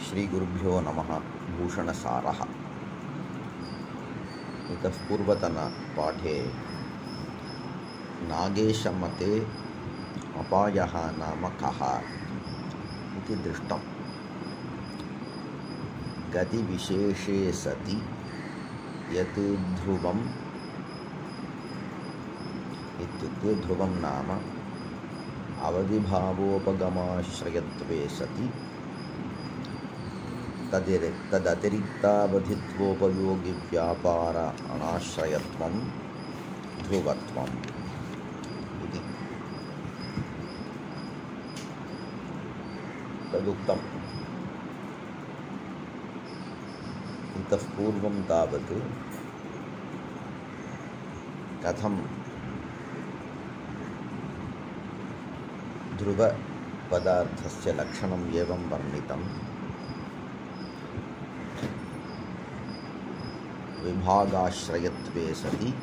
श्रीगुरुभ्यो नमः। भूषणसारः। इतः पूर्वतनपाठे नागेशमते अपायः नाम कः इति दृष्टं। गतिविशेषे सति यत् ध्रुवम् इत्युक्ते ध्रुवं नाम अवधिभावोपगमाश्रयत्वे सति तदतिरिक्तावधित्वोपयोगिव्यापार अनाश्रयत्वं ध्रुवत्वम् इति तदुक्तम्। इतः पूर्वं तावत् कथं ध्रुवपदार्थस्य लक्षणम् एवं वर्णितम्। विभागाश्रयत्वे सति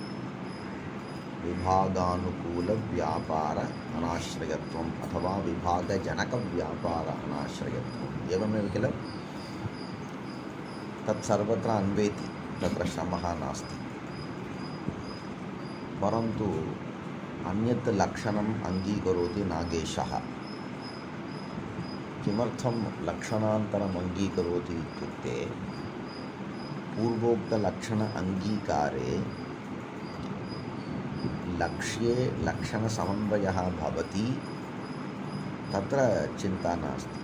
विभागानुकूलव्यापार अनाश्रयत्वम् अथवा विभागजनकव्यापार अनाश्रयत्वम् एवमेव किल। तत्सर्वत्र अन्वेति, तत्र श्रमः नास्ति। परन्तु अन्यत् लक्षणम् अङ्गीकरोति नागेशः। किमर्थं लक्षणान्तरम् अङ्गीकरोति इत्युक्ते पूर्वोक्तलक्षण अङ्गीकारे लक्ष्ये लक्षणसमन्वयः भवति, तत्र चिन्ता नास्ति।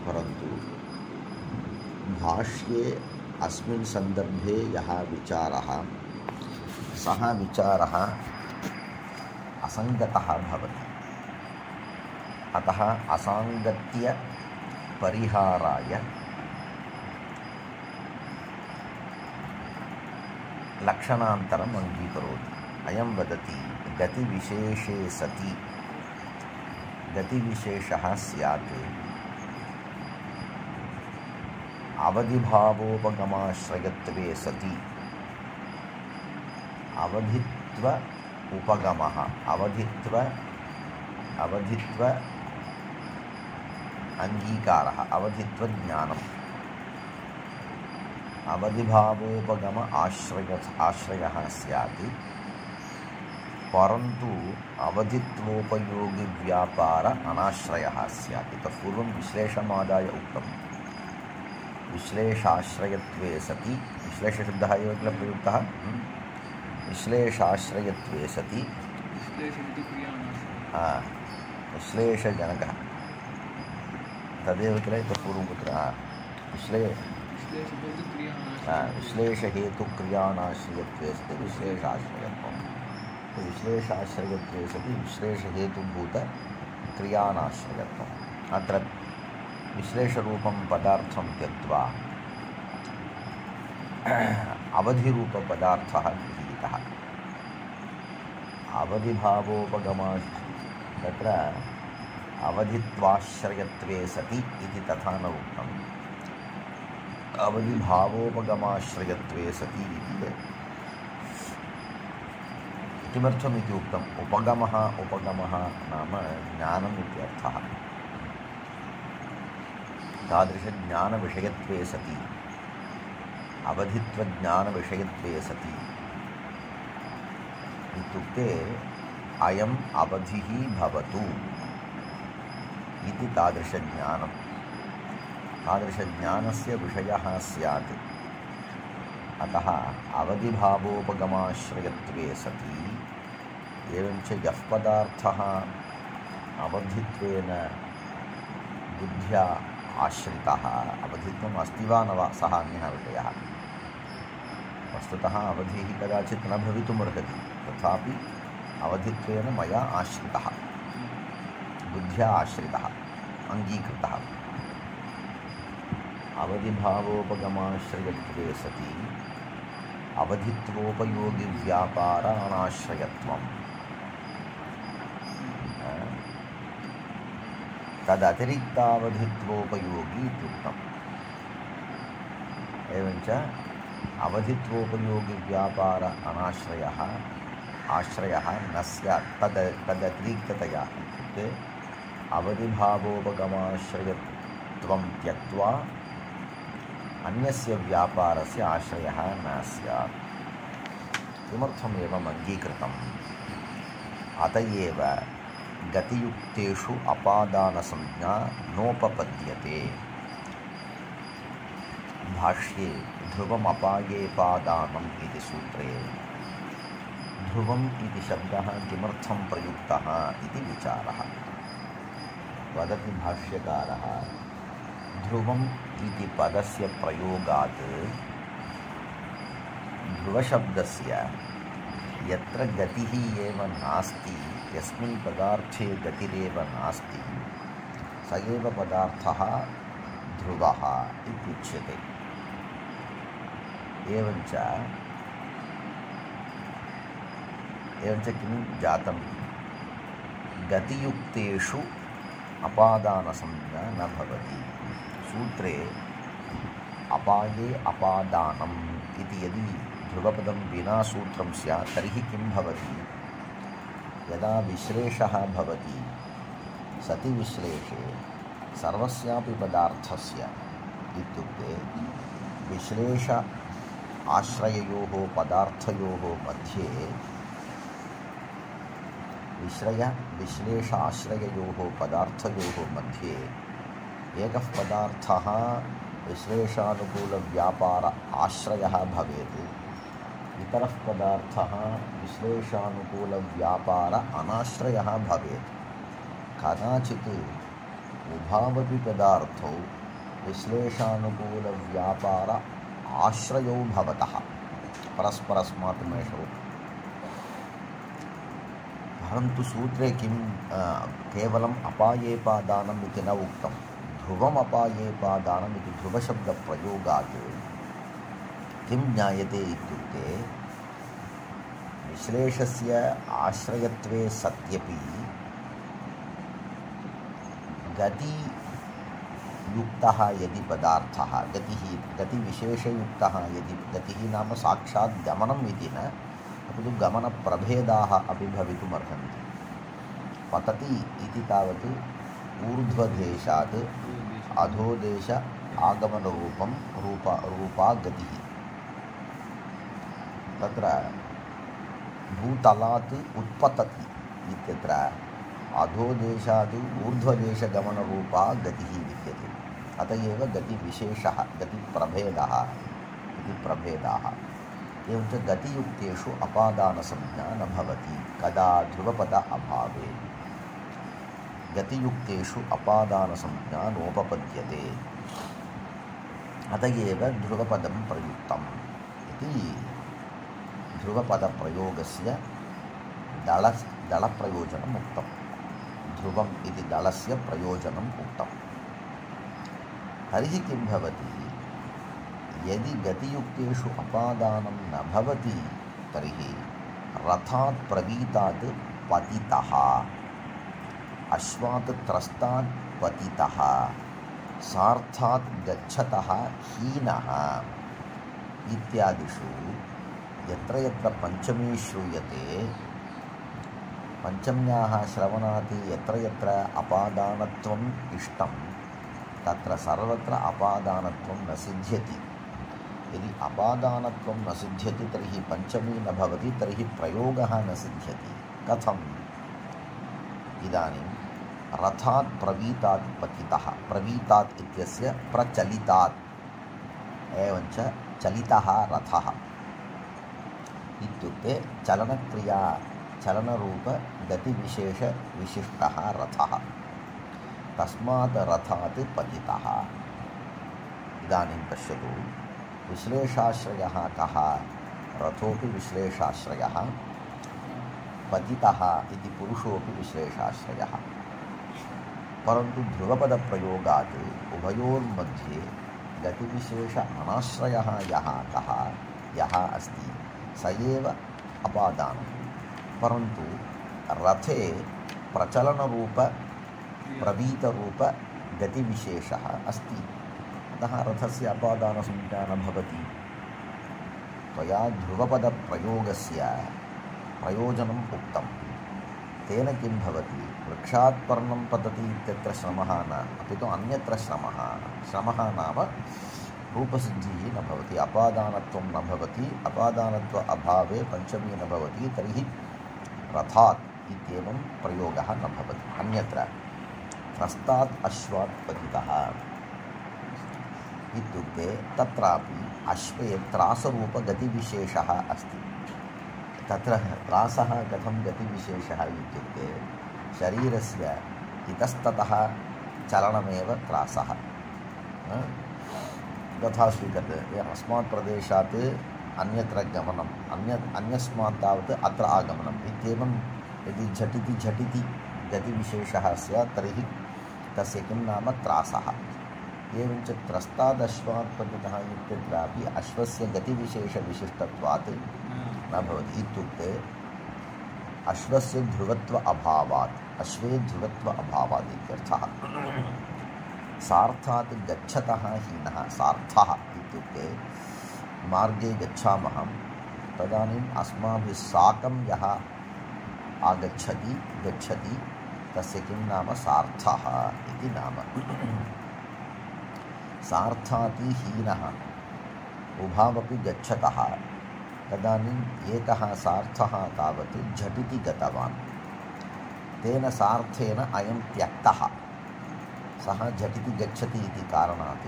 परन्तु भाष्ये अस्मिन् सन्दर्भे यः विचारः, सः विचारः असङ्गतः भवति। अतः असाङ्गत्यपरिहाराय लक्षणान्तरम् अङ्गीकरोति। अयं वदति गतिविशेषे सति, गतिविशेषः स्यात् अवधिभावोपगमाश्रयत्वे सति। अवधित्व उपगमः, अवधित्व अङ्गीकारः, अवधित्वज्ञानम्, अवधिभावोपगम आश्रयः स्यात्। परन्तु अवधित्वोपयोगिव्यापार अनाश्रयः स्यात्। इतः पूर्वं विश्लेषमादाय उक्तं। विश्लेषाश्रयत्वे सति, विश्लेषशब्दः एव किल प्रयुक्तः। विश्लेषाश्रयत्वे सति विश्लेषजनकः तदेव किल। इतः पूर्वं कुत्र विश्लेषहेतुक्रियाणाश्रयत्वे सति विश्लेषाश्रयत्वम्। विश्लेषाश्रयत्वे सति विश्लेषहेतुभूतक्रियाणाश्रयत्वम्। अत्र विश्लेषरूपं पदार्थं त्यक्त्वा अवधिरूपपदार्थः गृहीतः। अवधिभावोपगमा तत्र अवधित्वाश्रयत्वे सति इति तथा न उक्तम्। अवधिभावोपगमाश्रयत्वे सति इति किमर्थमिति उक्तम्। उपगमः नाम ज्ञानम् इत्यर्थः। तादृशज्ञानविषयत्वे सति, अवधित्वज्ञानविषयत्वे सति इत्युक्ते अयम् अवधिः भवतु इति तादृशज्ञानं, तादृशज्ञानस्य विषयः स्यात्। अतः अवधिभावोपगमाश्रयत्वे सति एवञ्च यः पदार्थः अवधित्वेन बुद्ध्या आश्रितः, अवधित्वम् अस्ति वा न वा सः अन्यः विषयः। वस्तुतः अवधिः कदाचित् न भवितुमर्हति, तथापि अवधित्वेन मया आश्रितः, बुद्ध्या आश्रितः, अङ्गीकृतः। अवधिभावोपगमाश्रयत्वे सति अवधित्वोपयोगिव्यापार अनाश्रयत्वम्। तदतिरिक्तावधित्वोपयोगी इत्युक्तम्। एवञ्च अवधित्वोपयोगिव्यापार अनाश्रयः आश्रयः न स्यात्। तदतिरिक्ततया इत्युक्ते अवधिभावोपगमाश्रयत्वं त्यक्त्वा अन्यस्य व्यापारस्य आश्रयः न स्यात्। किमर्थम् एवम् अङ्गीकृतम्? अत एव गतियुक्तेषु अपादानसंज्ञा नोपपद्यते। भाष्ये ध्रुवमपायेपादानम् इति सूत्रे ध्रुवम् इति शब्दः किमर्थं प्रयुक्तः इति विचारः। वदति भाष्यकारः, ध्रुवम् इति पदस्य प्रयोगात् ध्रुवशब्दस्य यत्र गतिः एव नास्ति, यस्मिन् पदार्थे गतिरेव नास्ति, स एव पदार्थः ध्रुवः इत्युच्यते। एवञ्च किं जातं? गतियुक्तेषु अपादानसंज्ञा न भवति। सूत्रे अपाये अपादानम् इति यदि ध्रुवपदं विना सूत्रं स्यात् तर्हि किं भवति? यदा विश्लेषः भवति सति विश्लेषे सर्वस्यापि पदार्थस्य इत्युक्ते विश्लेष आश्रययोः पदार्थयोः मध्ये विश्लेष आश्रययोः पदार्थयोः मध्ये एकः पदार्थः विश्लेषानुकूलव्यापार आश्रयः भवेत्, इतरः पदार्थः विश्लेषानुकूलव्यापार अनाश्रयः भवेत्। कदाचित् उभावपि पदार्थौ विश्लेषानुकूलव्यापार आश्रयौ भवतः परस्परस्मात्मेषु। परन्तु सूत्रे किं केवलम् अपायेपादानम् इति न उक्तं। ध्रुवम् अपायेपादानम् इति ध्रुवशब्दप्रयोगात् किं ज्ञायते इत्युक्ते विश्लेषस्य आश्रयत्वे सत्यपि गतियुक्तः यदि पदार्थः, गतिविशेषयुक्तः यदि, गतिः नाम साक्षात् गमनम् इति न, अपि तु गमनप्रभेदाः अपि भवितुमर्हन्ति। पतति इति तावत् ऊर्ध्वदेशात् अधोदेश आगमनरूपं रूपा गतिः। तत्र भूतलात् उत्पतति इत्यत्र अधोदेशात् ऊर्ध्वदेशगमनरूपा गतिः विद्यते। अत एव गतिविशेषः, गतिप्रभेदः इति प्रभेदाः। एवञ्च गतियुक्तेषु अपादानसंज्ञा न भवति। कदा? ध्रुवपद अभावे। गतियुक्तेषु अपादानसंज्ञा नोपपद्यते। अत एव ध्रुवपदं प्रयुक्तम् इति ध्रुवपदप्रयोगस्य दलप्रयोजनम् उक्तम्। ध्रुवम् इति दलस्य प्रयोजनम् उक्तम्। तर्हि किं भवति? यदि गतियुक्तेषु अपादानं न भवति तर्हि रथात् प्रवीतात् पतितः, अश्वात् त्रस्तात् पतितः, सार्थात् गच्छतः हीनः इत्यादिषु यत्र यत्र पञ्चमी श्रूयते, पञ्चम्याः श्रवणात् यत्र यत्र अपादानत्वम् इष्टं तत्र सर्वत्र अपादानत्वं न सिद्ध्यति। यदि अपादानत्वं न सिद्ध्यति तर्हि पञ्चमी न भवति, तर्हि प्रयोगः न सिद्ध्यति। कथम्? इदानीं रथात् प्रवीतात् पतितः, प्रवीतात् इत्यस्य प्रचलितात्, एवञ्च चलितः रथः इत्युक्ते चलनक्रिया, चलनरूपगतिविशेषविशिष्टः रथः। तस्मात् रथात् पतितः। इदानीं पश्यतु, विश्लेषाश्रयः कः? रथोपि विश्लेषाश्रयः, पतितः इति पुरुषोपि विश्लेषाश्रयः। परन्तु ध्रुवपदप्रयोगात् उभयोर्मध्ये गतिविशेष अनाश्रयः यः अस्ति स एव अपादानं। परन्तु रथे प्रचलनरूप प्रवीतरूप गतिविशेषः अस्ति, अतः रथस्य अपादानसंज्ञा न भवति। त्वया ध्रुवपदप्रयोगस्य प्रयोजनम् उक्तं। तेन किं भवति? वृक्षात् पर्णं पतति इत्यत्र श्रमः न, अपि तु अन्यत्र श्रमः नाम रूपसिद्धिः न भवति, अपादानत्वं न भवति, अपादानत्व अभावे पञ्चमी न भवति, तर्हि रथात् इत्येवं प्रयोगः न भवति। अन्यत्र त्रस्तात् अश्वात् पतितः इत्युक्ते तत्रापि अश्वे त्रासरूपगतिविशेषः अस्ति। तत्र त्रासः कथं गतिविशेषः इत्युक्ते शरीरस्य इतस्ततः चलनमेव त्रासः। तथा स्वीक्रियते, अस्मात् प्रदेशात् अन्यत्र गमनम्, अन्यस्मात् तावत् अत्र आगमनम् इत्येवं यदि झटिति गतिविशेषः स्यात् तर्हि तस्य किं नाम त्रासः। एवञ्च त्रस्तादश्वात् पतितः इत्यत्रापि अश्वस्य गतिविशेषविशिष्टत्वात् न भवति। इत्युक्ते अश्वस्य ध्रुवत्व अभावात्, अश्वे ध्रुवत्व अभावात् इत्यर्थः। सार्थात् गच्छतः हीनः, सार्थः इत्युक्ते मार्गे गच्छामः तदानीम् अस्माभिः साकं यः आगच्छति गच्छति तस्य किं नाम सार्थः इति नाम। सार्थाति हीनः उभावपि गच्छतः, तदानीम् एकः सार्थः तावत् झटिति गतवान्, तेन सार्थेन अयं त्यक्तः। सः झटिति गच्छति इति कारणात्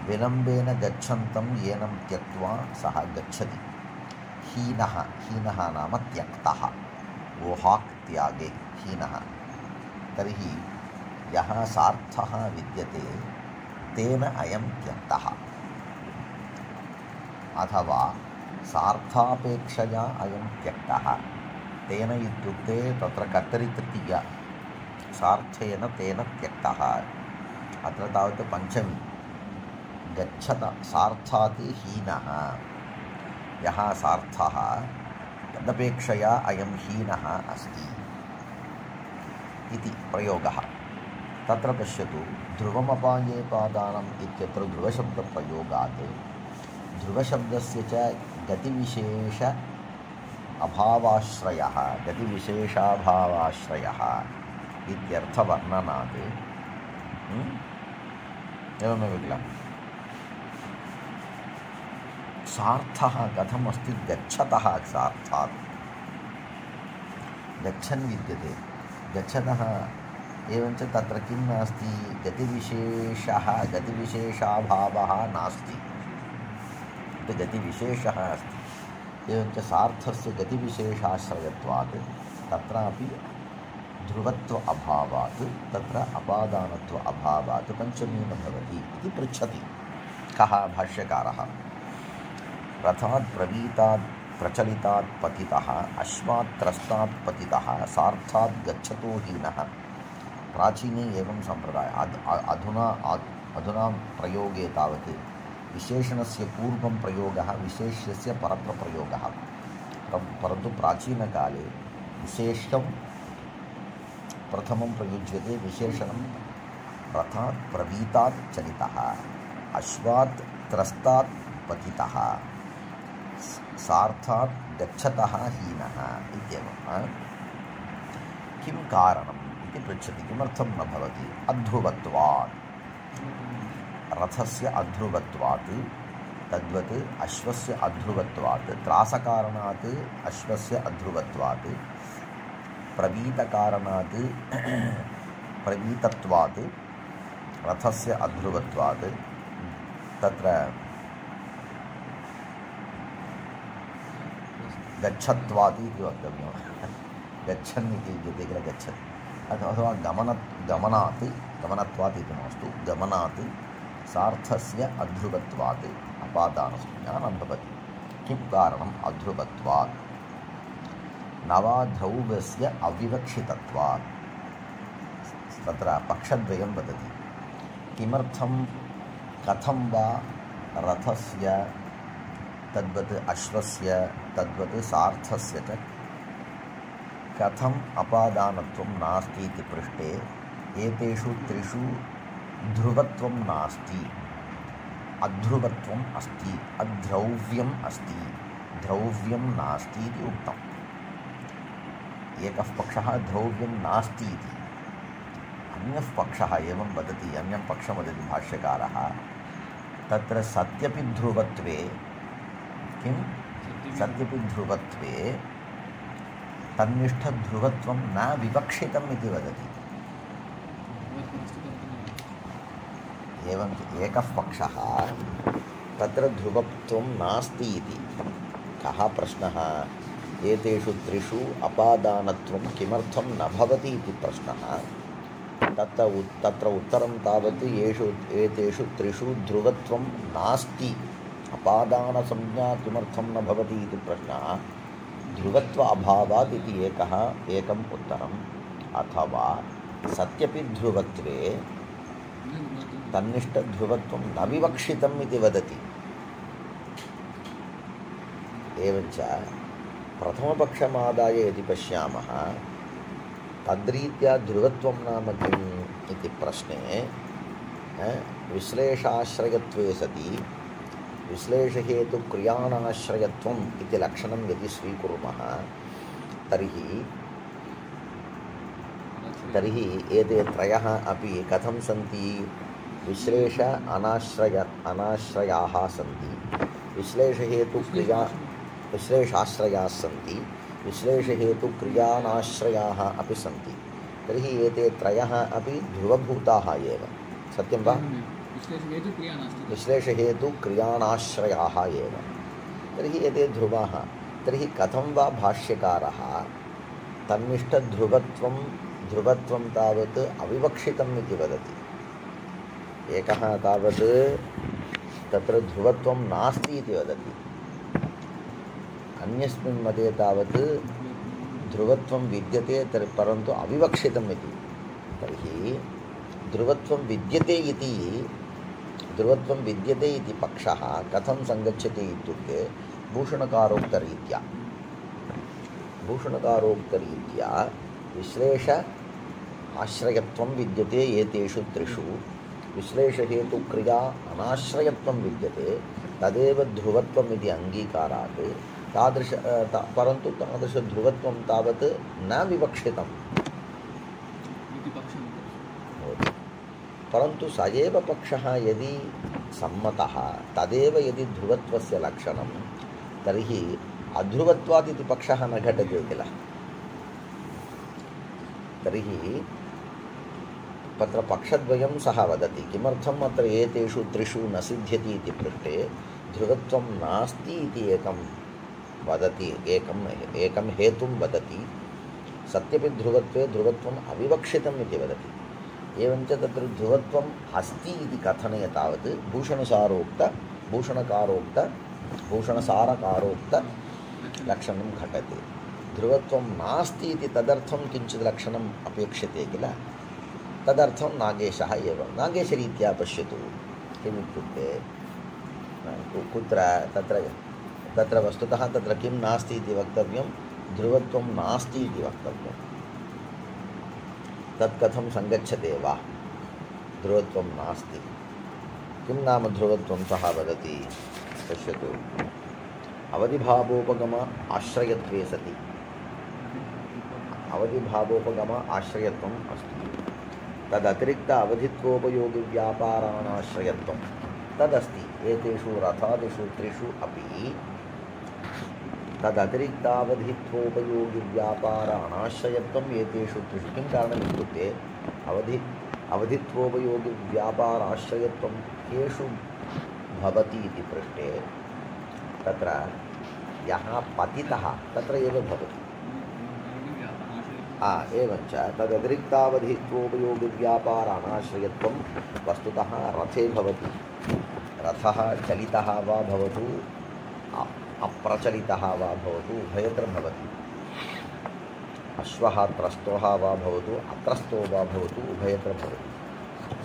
विलम्बेन गच्छन्तं येनं त्यक्त्वा सः गच्छति। हीनः, हीनः नाम त्यक्तः, वोहाक् त्यागे हीनः। तर्हि यः सार्थः विद्यते तेन अयं त्यक्तः, अथवा सार्थापेक्षया अयं त्यक्तः। तेन इत्युक्ते तत्र कर्तरितृतीया, सार्थेन तेन त्यक्तः। अत्र तावत् पञ्चमी गच्छत, सार्थात् हीनः, यः सार्थः तदपेक्षया अयं हीनः अस्ति इति प्रयोगः। तत्र पश्यतु, ध्रुवमपाये पादानम् इत्यत्र ध्रुवशब्दप्रयोगात् ध्रुवशब्दस्य च गतिविशेष अभावाश्रयः, गतिविशेषाभावाश्रयः इत्यर्थवर्णनात् एवमेव किल। सार्थः कथमस्ति, गच्छतः सार्थात्, गच्छन् विद्यते, गच्छतः। एवञ्च तत्र किं नास्ति, गतिविशेषः, गतिविशेषाभावः नास्ति, गतिविशेषः अस्ति। एवञ्च सार्थस्य गतिविशेषाश्रयत्वात् तत्रापि ध्रुवत्व अभावात्, तत्र अपादानत्व अभावात् पञ्चमी न भवति इति पृच्छति। कः भाष्यकारः? रथात् प्रवीतात् प्रचलितात् पतितः, अश्वात् त्रस्तात् पतितः, सार्थात् गच्छतो हीनः। प्राचीने एवं सम्प्रदाय, अधुना प्रयोगे तावत् विशेषणस्य पूर्वं प्रयोगः, विशेष्यस्य परप्रयोगः। परन्तु प्राचीनकाले विशेषं प्रथमं प्रयुज्यते, विशेषणं रथात् प्रवीतात् चलितः, अश्वात् त्रस्तात् पतितः, सार्थात् गच्छतः हीनः इत्येवं। किं कारणम् इति पृच्छति। किमर्थं न भवति? अध्रुवत्वात्, रथस्य अध्रुवत्वात्, तद्वत् अश्वस्य अध्रुवत्वात्, त्रासकारणात् अश्वस्य अध्रुवत्वात्, प्रवीतकारणात् प्रवीतत्वात् रथस्य अध्रुवत्वात्, तत्र गच्छत्वात् इति वक्तव्यं। गच्छन् इति उच्यते किल, गच्छति अथवा गमनात्, गमनत्वात् इति मास्तु, गमनात् सार्थस्य अध्रुवत्वात् अपादानसंज्ञा न भवति। किं कारणम्? अध्रुवत्वात्, नवाध्रौवस्य अविवक्षितत्वात्। तत्र पक्षद्वयं वदति। किमर्थं, कथं वा रथस्य तद्वत् अश्वस्य तद्वत् सार्थस्य च कथम् अपादानत्वं नास्ति इति पृष्टे एतेषु त्रिषु ध्रुवत्वं नास्ति, अध्रुवत्वम् अस्ति, अध्रौव्यम् अस्ति, ध्रौव्यं नास्ति इति उक्तम्। एकः पक्षः ध्रौव्यं नास्ति इति, अन्यः पक्षः एवं वदति, अन्यं पक्षं वदति भाष्यकारः, तत्र सत्यपि ध्रुवत्वे किं सत्यपि ध्रुवत्वे तन्निष्ठध्रुवत्वं न विवक्षितम् इति वदति। एवं एकः पक्षः तत्र ध्रुवत्वं नास्ति इति। कः प्रश्नः? एतेषु त्रिषु अपादानत्वं किमर्थं न भवति इति प्रश्नः। तत्र उत्तरं तावत् एतेषु त्रिषु ध्रुवत्वं नास्ति, अपादानसंज्ञा किमर्थं न भवति इति प्रश्नः। ध्रुवत्व अभावात् इति एकम् उत्तरम्। अथवा सत्यपि ध्रुवत्वे तन्निष्ठध्रुवत्वं न विवक्षितम् इति वदति। एवञ्च प्रथमपक्षमादाय यदि पश्यामः तद्रीत्या ध्रुवत्वं नाम किम् इति प्रश्ने विश्लेषाश्रयत्वे सति विश्लेषहेतुक्रियाणाश्रयत्वम् इति लक्षणं यदि स्वीकुर्मः तर्हि एते त्रयः अपि कथं सन्ति? अनाश्रयाः सन्ति, विश्लेषाश्रयाः सन्ति, विश्लेषहेतुक्रियाणाश्रयाः अपि सन्ति। तर्हि एते त्रयः अपि ध्रुवभूताः एव, सत्यं वा? विश्लेषहेतुक्रियाणाश्रयाः एव, तर्हि एते ध्रुवाः। तर्हि कथं वा भाष्यकारः ध्रुवत्वं तावत् अविवक्षितम् इति वदति। एकः तावत् तत्र ध्रुवत्वं नास्ति इति वदति, अन्यस्मिन् मते तावत् ध्रुवत्वं विद्यते परन्तु अविवक्षितम् इति। तर्हि ध्रुवत्वं विद्यते इति पक्षः कथं सङ्गच्छति इत्युक्ते भूषणकारोक्तरीत्या विश्लेष आश्रयत्वं विद्यते एतेषु त्रिषु, विश्लेषहेतुक्रिया अनाश्रयत्वं विद्यते, तदेव ध्रुवत्वम् इति अङ्गीकारात् परन्तु तादृशध्रुवत्वं तावत् न विवक्षितम्। परन्तु स एव पक्षः यदि सम्मतः तदेव यदि ध्रुवत्वस्य लक्षणं तर्हि अध्रुवत्वात् इति पक्षः न घटते किल। तर्हि तत्र पक्षद्वयं सः वदति। किमर्थम् अत्र एतेषु त्रिषु न सिद्ध्यति इति पृष्टे ध्रुवत्वं नास्ति इति एकं वदति, एकं हेतुं वदति। सत्यपि ध्रुवत्वे ध्रुवत्वम् अविवक्षितम् इति वदति। एवञ्च तत्र ध्रुवत्वम् अस्ति इति कथने तावत् भूषणसारकारोक्त लक्षणं घटते। ध्रुवत्वं नास्ति इति तदर्थं किञ्चित् लक्षणम् अपेक्षते किल, तदर्थं नागेशः एव नागेशरीत्या पश्यतु। किमित्युक्ते कुत्र तत्र वस्तुतः तत्र किं नास्ति इति वक्तव्यं, ध्रुवत्वं नास्ति इति वक्तव्यं। तत् कथं सङ्गच्छते वा? ध्रुवत्वं नास्ति, किं नाम ध्रुवत्वं सः वदति पश्यतु। अवधिभावोपगम आश्रयत्वे सति अवधिभावोपगम आश्रयत्वम् अस्ति, तदतिरिक्त अवधित्वोपयोगिव्यापाराणाश्रयत्वं तदस्ति। एतेषु रथादिषु त्रिषु अपि तदतिरिक्तावधित्वोपयोगिव्यापाराणाश्रयत्वम् एतेषु त्रिषु। किं कारणम् इत्युक्ते अवधित्वोपयोगिव्यापाराश्रयत्वं केषु भवति इति पृष्टे तत्र यः पतितः तत्र एव भवति। एवञ्च तदतिरिक्तावधित्वोपयोगिव्यापाराणाश्रयत्वं वस्तुतः रथे भवति। रथः चलितः वा भवतु अप्रचलितः वा भवतु उभयत्र भवति। अश्वः त्रस्तोः वा भवतु अत्रस्तो वा भवतु उभयत्र भवति।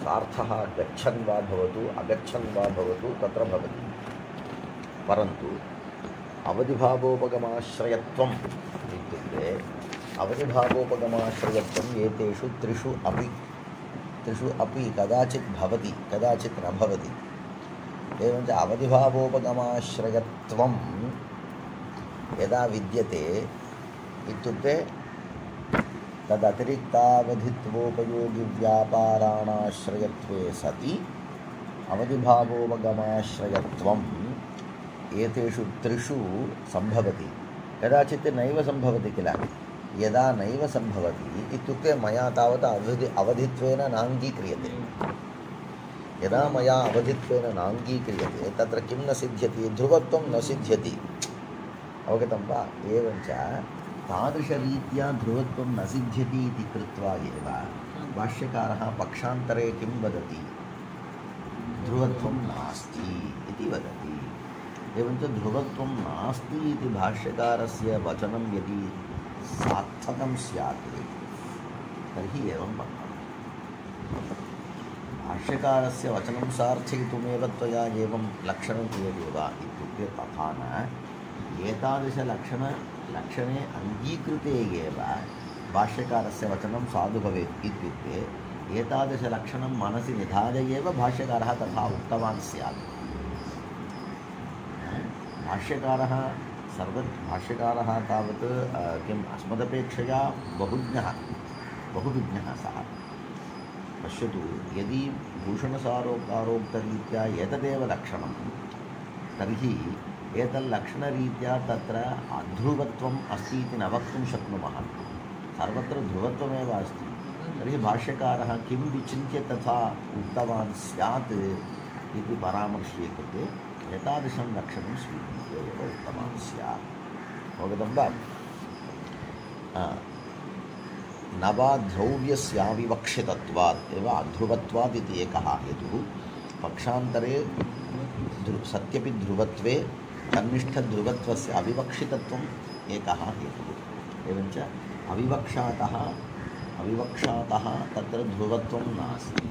सार्थः गच्छन् वा भवतु अगच्छन् वा भवतु तत्र भवति। परन्तु अवधिभावोपगमाश्रयत्वम् इत्युक्ते अवधिभावोपगमाश्रयत्वम् एतेषु त्रिषु अपि कदाचित् भवति, कदाचित् न भवति। एवञ्च अवधिभावोपगमाश्रयत्वं यदा विद्यते इत्युक्ते तदतिरिक्तावधित्वोपयोगिव्यापाराणाश्रयत्वे सति अवधिभावोपगमाश्रयत्वम् एतेषु त्रिषु सम्भवति। कदाचित् नैव सम्भवति किल। यदा नैव सम्भवति इत्युक्ते मया तावत् अवधित्वेन नाङ्गीक्रियते। यदा मया अवधित्वेन नाङ्गीक्रियते तत्र किं न सिद्ध्यति, ध्रुवत्वं न सिद्ध्यति। अवगतं वा? एवञ्च तादृशरीत्या ध्रुवत्वं न सिद्ध्यति इति कृत्वा एव भाष्यकारः पक्षान्तरे किं वदति, ध्रुवत्वं नास्ति इति वदति। एवञ्च ध्रुवत्वं नास्ति इति भाष्यकारस्य वचनं यदि सार्थकं स्यात् तर्हि एवं वक्तव्यम्। भाष्यकारस्य वचनं सार्थयितुमेव त्वया एवं लक्षणं क्रियते वा इत्युक्ते तथा न। एतादृशलक्षणे अङ्गीकृते एव भाष्यकारस्य वचनं साधु भवेत् इत्युक्ते एतादृशलक्षणं मनसि निधाय एव भाष्यकारः तथा उक्तवान् स्यात्। भाष्यकारः तावत् किम् अस्मदपेक्षया बहुविज्ञः सः। पश्यतु, यदि भूषणसारोक्तारोक्तरीत्या एतदेव लक्षणं तर्हि एतल्लक्षणरीत्या तत्र अध्रुवत्वम् अस्ति इति न वक्तुं शक्नुमः। सर्वत्र ध्रुवत्वमेव अस्ति। तर्हि भाष्यकारः किं विचिन्त्य तथा उक्तवान् स्यात् इति परामर्शे कृते एतादृशं लक्षणं स्वीकृत्य एव उक्तवान् स्यात्। अवगतं वा? न वा द्रव्यस्याविवक्षितत्वात् एव अध्रुवत्वात् इति एकः हेतुः। पक्षान्तरे सत्यपि ध्रुवत्वे तन्निष्ठध्रुवत्वस्य अविवक्षितत्वम् एकः हेतुः। एवञ्च अविवक्षातः तत्र ध्रुवत्वं नास्ति।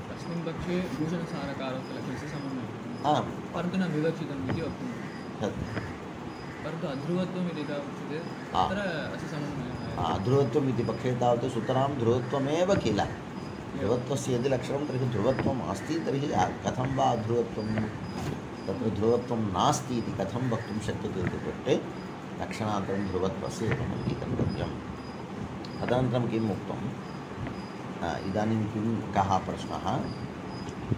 तस्मिन् पक्षे भूषणसारकारोक्तलक्षणस्य समन्वयः, आम्, परन्तु न विवक्षितम् इति वक्तुं परन्तु अध्रुवत्वम् इति उच्यते तत्र अस्य समन्वयः। अध्रुवत्वम् इति पक्षे तावत् सुतरां ध्रुवत्वमेव किल। ध्रुवत्वस्य यदि लक्षणं तर्हि ध्रुवत्वम् अस्ति, तर्हि कथं वा अध्रुवत्वं, तत्र ध्रुवत्वं नास्ति इति कथं वक्तुं शक्यते इत्युक्ते लक्षणान्तरं ध्रुवत्वस्य एकम् अङ्गीकर्तव्यम्। तदनन्तरं किम् उक्तम्, इदानीं कः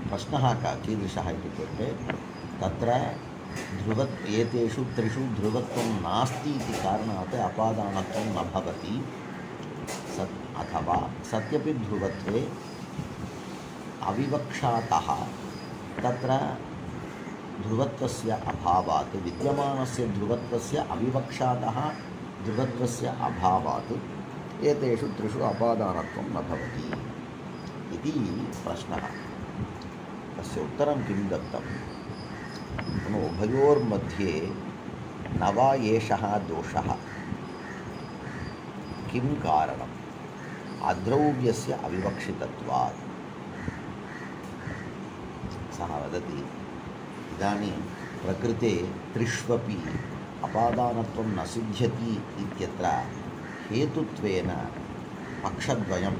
प्रश्नः कीदृशः इत्युक्ते तत्र एतेषु त्रिषु ध्रुवत्वं नास्ति इति कारणात् अपादानत्वं न भवति। अथवा सत्यपि ध्रुवत्वे अविवक्षातः तत्र ध्रुवत्वस्य अभावात्, विद्यमानस्य ध्रुवत्वस्य अविवक्षातः ध्रुवत्वस्य अभावात् एतेषु त्रिषु अपादानत्वं न भवति इति प्रश्नः। तस्य उत्तरं किं दत्तं? उभयोर्मध्ये न वा एषः दोषः, किं कारणम्? अद्रव्यस्य अविवक्षितत्वात्। सः वदति, इदानीं प्रकृते त्रिष्वपि अपादानत्वं न सिद्ध्यति इत्यत्र हेतुत्वेन पक्षद्वयं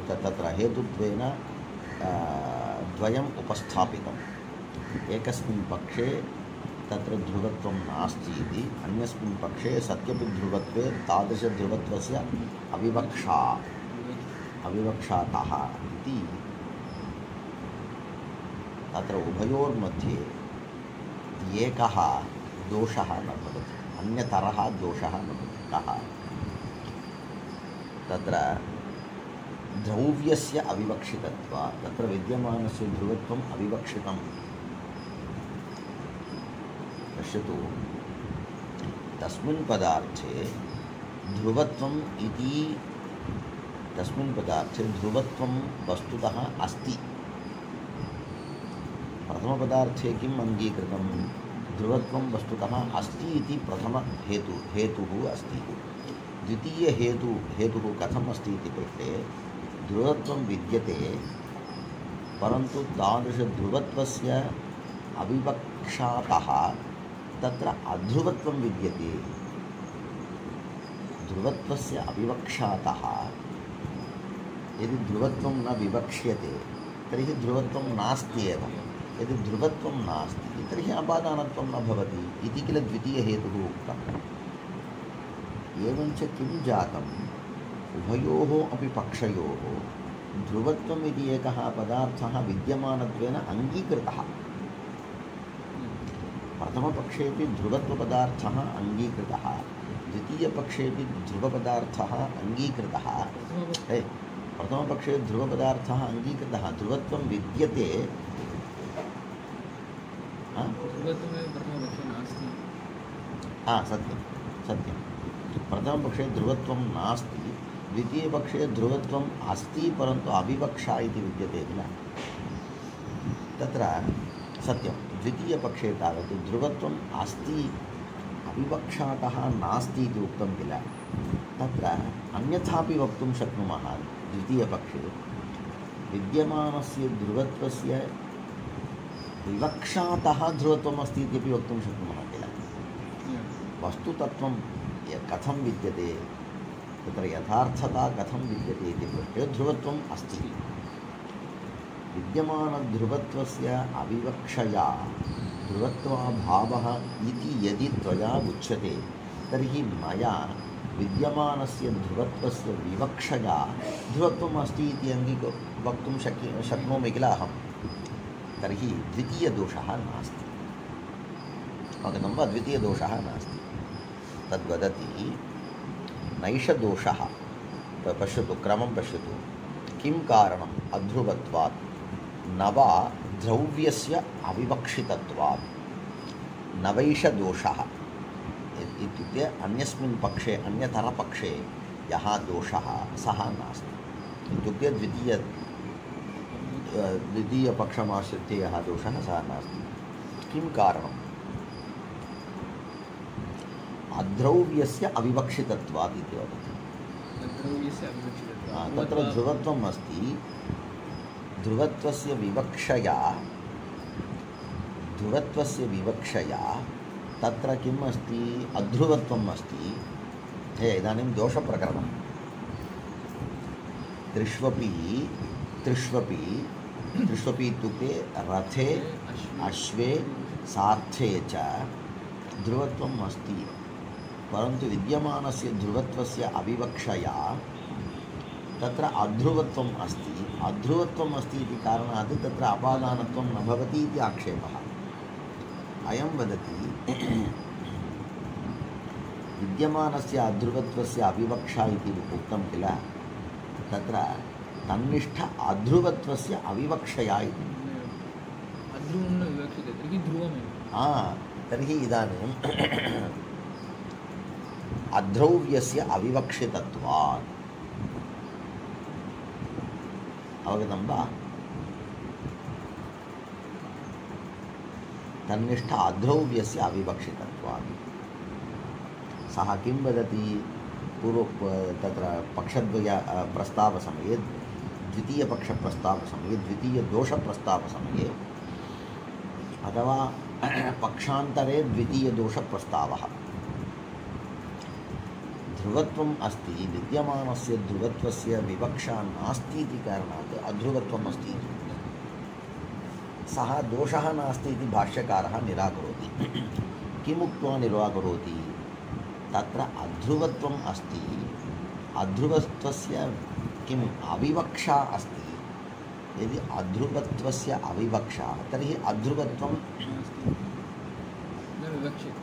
तत्र हेतुत्वेन द्वयम् उपस्थापितम्। एकस्मिन् पक्षे तत्र ध्रुवत्वं नास्ति इति, अन्यस्मिन् पक्षे सत्यपि ध्रुवत्वे तादृशध्रुवत्वस्य अविवक्षातः इति। तत्र उभयोर्मध्ये एकः दोषः न भवति, अन्यतरः दोषः न भवति। कः? तत्र द्रव्यस्य अविवक्षितत्वात्, तत्र विद्यमानस्य ध्रुवत्वम् अविवक्षितं। पश्यतु, तस्मिन् पदार्थे ध्रुवत्वम् इति, तस्मिन् पदार्थे ध्रुवत्वं वस्तुतः अस्ति। प्रथमपदार्थे किम् अङ्गीकृतं? ध्रुवत्वं वस्तुतः अस्ति इति प्रथमहेतुः अस्ति। द्वितीयहेतुः कथम् अस्ति इति पृष्टे ध्रुवत्वं विद्यते, परन्तु तादृशध्रुवत्वस्य अविवक्षातः तत्र अध्रुवत्वं विद्यते। ध्रुवत्वस्य अविवक्षातः यदि ध्रुवत्वं न विवक्ष्यते तर्हि ध्रुवत्वं नास्ति एव। यदि ध्रुवत्वं नास्ति तर्हि अपादानत्वं न भवति इति किल द्वितीयहेतुः उक्तम्। एवञ्च किं जातम्? उभयोः अपि पक्षयोः ध्रुवत्वम् इति एकः पदार्थः विद्यमानत्वेन अङ्गीकृतः। प्रथमपक्षेपि ध्रुवत्वपदार्थः अङ्गीकृतः, द्वितीयपक्षेपि ध्रुवपदार्थः अङ्गीकृतः। प्रथमपक्षे ध्रुवपदार्थः अङ्गीकृतः, ध्रुवत्वं विद्यते। सत्यं सत्यं, प्रथमपक्षे ध्रुवत्वं नास्ति, द्वितीयपक्षे ध्रुवत्वम् अस्ति परन्तु अविवक्षा इति विद्यते किल, तत्र सत्यं। द्वितीयपक्षे तावत् ध्रुवत्वम् अस्ति अविवक्षातः नास्ति इति उक्तं किल, तत्र अन्यथापि वक्तुं शक्नुमः। द्वितीयपक्षे विद्यमानस्य ध्रुवत्वस्य विवक्षातः ध्रुवत्वम् अस्ति इत्यपि वक्तुं शक्नुमः किल। वस्तुतत्त्वं कथं विद्यते, तत्र यथार्थता कथं विद्यते इति पृष्टे ध्रुवत्वम् अस्ति। विद्यमानध्रुवत्वस्य अविवक्षया ध्रुवत्वाभावः इति यदि त्वया उच्यते, तर्हि मया विद्यमानस्य ध्रुवत्वस्य विवक्षया ध्रुवत्वम् अस्ति इति वक्तुं शक्नोमि किल अहं। तर्हि द्वितीयदोषः नास्ति, अवगतं वा? द्वितीयदोषः नास्ति। तद्वदति नैषदोषः। पश्यतु, क्रमं पश्यतु। किं कारणम्? अध्रुवत्वात् न वा द्रव्यस्य अविवक्षितत्वात् नवैषदोषः इत्युक्ते अन्यस्मिन् पक्षे, अन्यतरपक्षे यः दोषः सः नास्ति। इत्युक्ते द्वितीयपक्षमाश्रित्य यः दोषः सः नास्ति। किं कारणम्? अद्रव्यस्य अविवक्षितत्वात् इति वदति। तत्र ध्रुवत्वम् अस्ति, ध्रुवत्वस्य विवक्षया तत्र किम् अस्ति? अध्रुवत्वम् अस्ति। इदानीं दोषप्रकरणं। त्रिष्वपि इत्युक्ते रथे, अश्वे, सार्थे च ध्रुवत्वम् अस्ति, परन्तु विद्यमानस्य ध्रुवत्वस्य अविवक्षया तत्र अध्रुवत्वम् अस्ति। अध्रुवत्वम् अस्ति इति कारणात् तत्र अपादानत्वं न भवति इति आक्षेपः। अयं वदति विद्यमानस्य अध्रुवत्वस्य अविवक्षा इति उक्तं किल, तत्र तन्निष्ठ अध्रुवत्वस्य अविवक्षया इति। तर्हि इदानीम् अध्रव्यस्य अविवक्षितत्वात्, अवगतं वा? तन्निष्ठ अध्रव्यस्य अविवक्षितत्वात् सः किं वदति? तत्र पक्षद्वय प्रस्तावसमये, द्वितीयपक्षप्रस्तावसमये, द्वितीयदोषप्रस्तावसमये अथवा पक्षान्तरे द्वितीयदोषप्रस्तावः। ध्रुवत्वम् अस्ति, विद्यमानस्य ध्रुवत्वस्य विवक्षा नास्ति इति कारणात् अध्रुवत्वम् अस्ति। सः दोषः नास्ति इति भाष्यकारः निराकरोति। किमुक्त्वा निराकरोति? तत्र अध्रुवत्वम् अस्ति, अध्रुवत्वस्य किम् अविवक्षा अस्ति। यदि अध्रुवत्वस्य अविवक्षा, तर्हि अध्रुवत्वं न विवक्षित।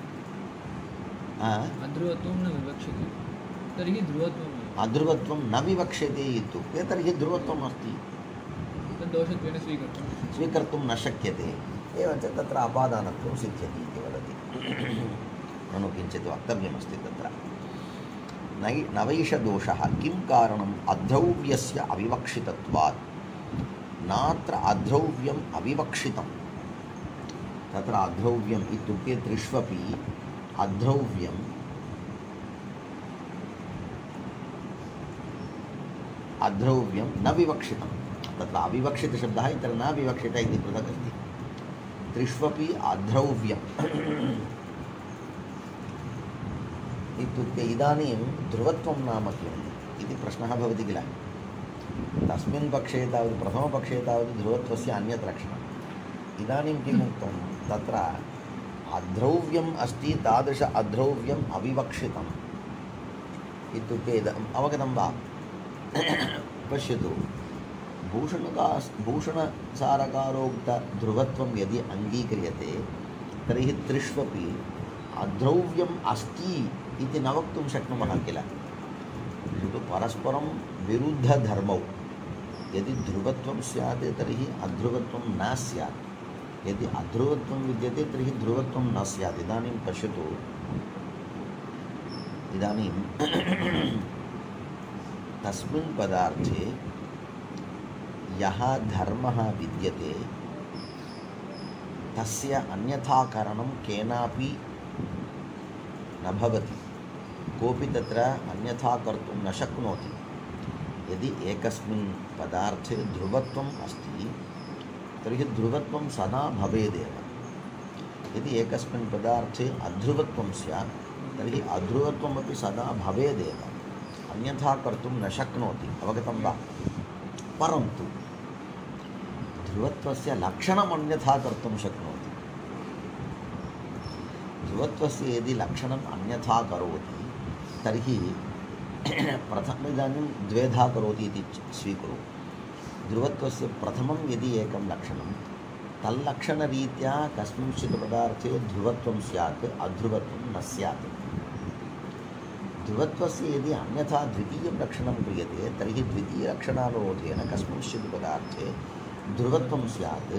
अध्रुवत्वं न विवक्षित, तर्हि ध्रुवत्वम्। अध्रुवत्वं न विवक्ष्यते इत्युक्ते तर्हि ध्रुवत्वम् अस्ति, तद्दोषत्वेन स्वीकर्तुं न शक्यते। एवञ्च तत्र अपादानत्वं सिद्ध्यति इति वदति। ननु किञ्चित् वक्तव्यमस्ति तत्र। नवैषदोषः। किं कारणम्? अध्रव्यस्य अविवक्षितत्वात्। नात्र अध्रव्यम् अविवक्षितं। तत्र अध्रव्यम् इत्युक्ते त्रिष्वपि अध्रव्यं न विवक्षितं। तत्र अविवक्षितशब्दः इतर न विवक्षित इति पृथक् अस्ति। त्रिष्वपि अध्रव्यम् इत्युक्ते इदानीं ध्रुवत्वं नाम किम् इति प्रश्नः भवति किल। तस्मिन् पक्षे तावत्, प्रथमपक्षे तावत् ध्रुवत्वस्य अन्यत् लक्षणम्। इदानीं किम् उक्तं? तत्र अध्रव्यम् अस्ति, तादृश अध्रव्यम् अविवक्षितम् इत्युक्ते अवगतं वा? पश्यतु, भूषणसारकारोक्तध्रुवत्वं यदि अङ्गीक्रियते तर्हि त्रिष्वपि अद्रव्यम् अस्ति इति न वक्तुं शक्नुमः किल। किन्तु परस्परं विरुद्धधर्मौ यदि ध्रुवत्वं स्यात् तर्हि अध्रुवत्वं न स्यात्, यदि अध्रुवत्वं विद्यते तर्हि ध्रुवत्वं न स्यात्। इदानीं पश्यतु, इदानीं तस्मिन् पदार्थे यः धर्मः विद्यते तस्य अन्यथाकरणं केनापि न भवति, कोऽपि तत्र अन्यथा कर्तुं न शक्नोति। यदि एकस्मिन् पदार्थे ध्रुवत्वम् अस्ति तर्हि ध्रुवत्वं सदा भवेदेव। यदि एकस्मिन् पदार्थे अध्रुवत्वं स्यात् तर्हि अध्रुवत्वमपि सदा भवेदेव, अन्यथा कर्तुं न शक्नोति। अवगतं वा? परन्तु ध्रुवत्वस्य लक्षणम् अन्यथा कर्तुं शक्नोति। ध्रुवत्वस्य यदि लक्षणम् अन्यथा करोति तर्हि इदानीं द्वेधा करोति इति स्वीकुरु। ध्रुवत्वस्य प्रथमं यदि एकं लक्षणं, तल्लक्षणरीत्या कस्मिंश्चित् पदार्थे ध्रुवत्वं स्यात्, अध्रुवत्वं न स्यात्। ध्रुवत्वस्य यदि अन्यथा द्वितीयं लक्षणं क्रियते तर्हि द्वितीयलक्षणानुरोधेन कस्मिंश्चित् पदार्थे ध्रुवत्वं स्यात्,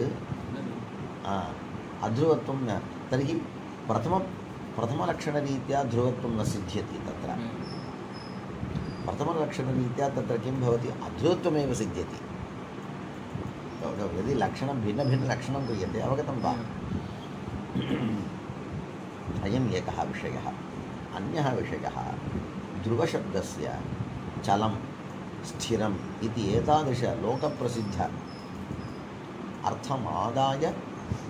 अध्रुवत्वं न, तर्हि प्रथमलक्षणरीत्या ध्रुवत्वं न सिद्ध्यति। तत्र प्रथमलक्षणरीत्या तत्र किं भवति? अध्रुवत्वमेव सिद्ध्यति। यदि लक्षणं भिन्नभिन्नलक्षणं क्रियते, अवगतं वा? अयम् एकः विषयः। अन्यः विषयः, ध्रुवशब्दस्य चलं, स्थिरम् इति एतादृश लोकप्रसिद्ध अर्थमादाय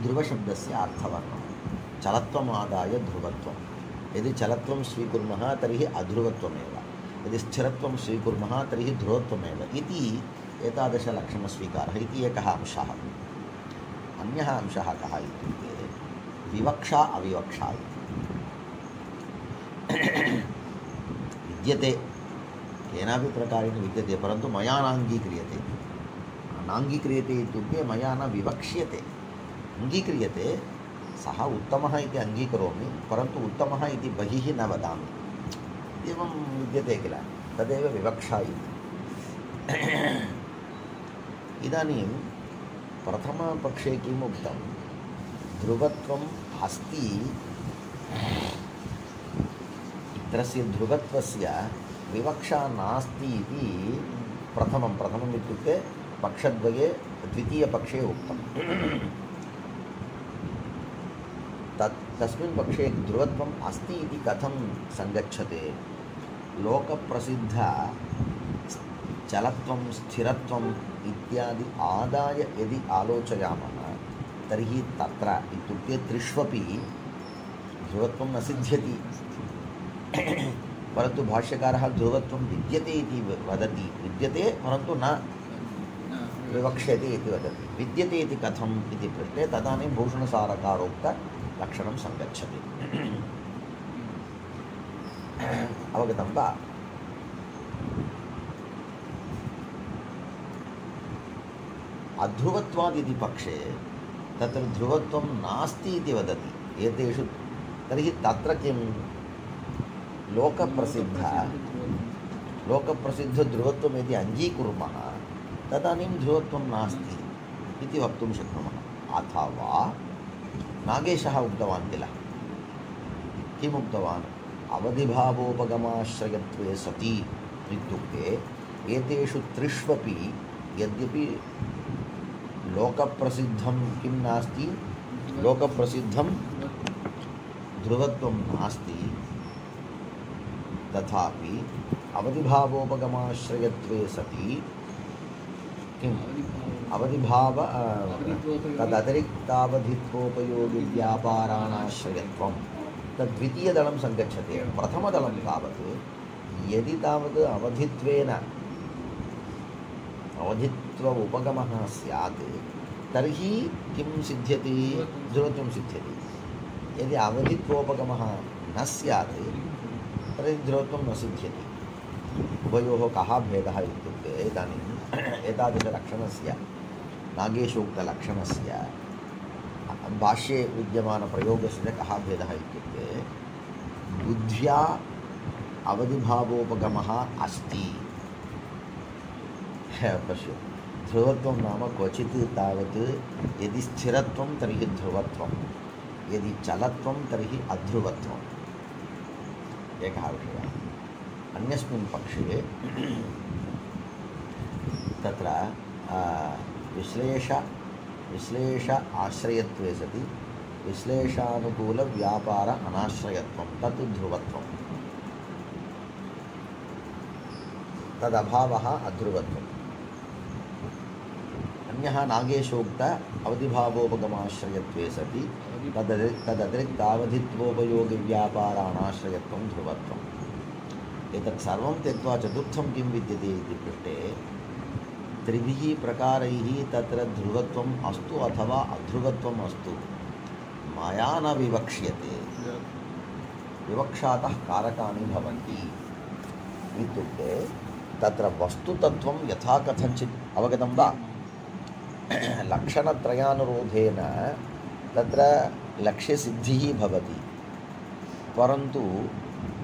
ध्रुवशब्दस्य अर्थवर्णनं। चलत्वमादाय ध्रुवत्वं। यदि चलत्वं स्वीकुर्मः तर्हि अध्रुवत्वमेव, यदि स्थिरत्वं स्वीकुर्मः तर्हि ध्रुवत्वमेव इति एतादृशलक्षणस्वीकारः इति एकः अंशः। अन्यः अंशः कः इत्युक्ते विवक्षा अविवक्षा इति। विद्यते, केनापि प्रकारेण विद्यते, परन्तु मया नाङ्गीक्रियते। नाङ्गीक्रियते इत्युक्ते मया न विवक्ष्यते, अङ्गीक्रियते। सः उत्तमः इति अङ्गीकरोमि, परन्तु उत्तमः इति बहिः न वदामि। एवं विद्यते किल, तदेव विवक्षा इति। इदानीं प्रथमपक्षे किम् उक्तं? ध्रुवत्वम् अस्ति, तस्य ध्रुवत्वस्य विवक्षा नास्ति इति प्रथमम् इत्युक्ते पक्षद्वये द्वितीयपक्षे उक्तं। तस्मिन् पक्षे ध्रुवत्वम् अस्ति इति कथं सङ्गच्छते? लोकप्रसिद्ध चलत्वं, स्थिरत्वम् इत्यादि आदाय यदि आलोचयामः तर्हि तत्र इत्युक्ते त्रिष्वपि ध्रुवत्वं न सिद्ध्यति। परन्तु भाष्यकारः ध्रुवत्वं विद्यते इति वदति। विद्यते परन्तु न विवक्ष्यते इति वदति। विद्यते इति कथम् इति पृष्टे तदानीं भूषणसारकारोक्तलक्षणं सङ्गच्छति। अवगतं वा? अध्रुवत्वादिति पक्षे तत्र ध्रुवत्वं नास्ति इति वदति एतेषु। तर्हि तत्र किं लोकप्रसिद्धध्रुवत्वम् यदि अङ्गीकुर्मः तदानीं ध्रुवत्वं नास्ति इति वक्तुं शक्नुमः। अथवा नागेशः उक्तवान् किल, किम् उक्तवान्? अवधिभावोपगमाश्रयत्वे सति इत्युक्ते एतेषु त्रिष्वपि यद्यपि लोकप्रसिद्धं किं नास्ति, लोकप्रसिद्धं ध्रुवत्वं नास्ति, तथापि अवधिभावोपगमाश्रयत्वे सति किम् अवधिभाव तदतिरिक्तावधित्वोपयोगिव्यापाराणाश्रयत्वं तद्वितीयदलं सङ्गच्छते। प्रथमदलं तावत् यदि तावत् अवधित्व उपगमः स्यात् तर्हि किं सिद्ध्यति? ध्रुवत्वं सिद्ध्यति। यदि अवधित्वोपगमः न स्यात् तर्हि ध्रुवत्वं न सिद्ध्यति। उभयोः कः भेदः इत्युक्ते इदानीं एतादृशलक्षणस्य नागेशोक्तलक्षणस्य भाष्ये विद्यमानप्रयोगस्य कः भेदः इत्युक्ते बुद्ध्या अवधिभावोपगमः अस्ति। पश्य, ध्रुवत्वं नाम क्वचित् तावत् यदि स्थिरत्वं तर्हि ध्रुवत्वं, यदि चलत्वं तर्हि अध्रुवत्वम्, एकः विषयः। अन्यस्मिन् पक्षे तत्र विश्लेष आश्रयत्वे सति विश्लेषानुकूलव्यापार अनाश्रयत्वं तत् ध्रुवत्वं, तदभावः अध्रुवत्वम्। अन्यः नागेशोक्त अवधिभावोपगमाश्रयत्वे सति तदतिरिक्तावधित्वोपयोगिव्यापाराणाश्रयत्वं ध्रुवत्वम्। एतत् सर्वं त्यक्त्वा चतुर्थं किं विद्यते इति पृष्टे त्रिभिः प्रकारैः तत्र ध्रुवत्वम् अस्तु अथवा अध्रुवत्वम् अस्तु मया न विवक्ष्यते। विवक्षातः कारकाणि भवन्ति इत्युक्ते तत्र वस्तुतत्त्वं यथा कथञ्चित् अवगतं वा? लक्षणत्रयानुरोधेन तत्र लक्ष्यसिद्धिः भवति, परन्तु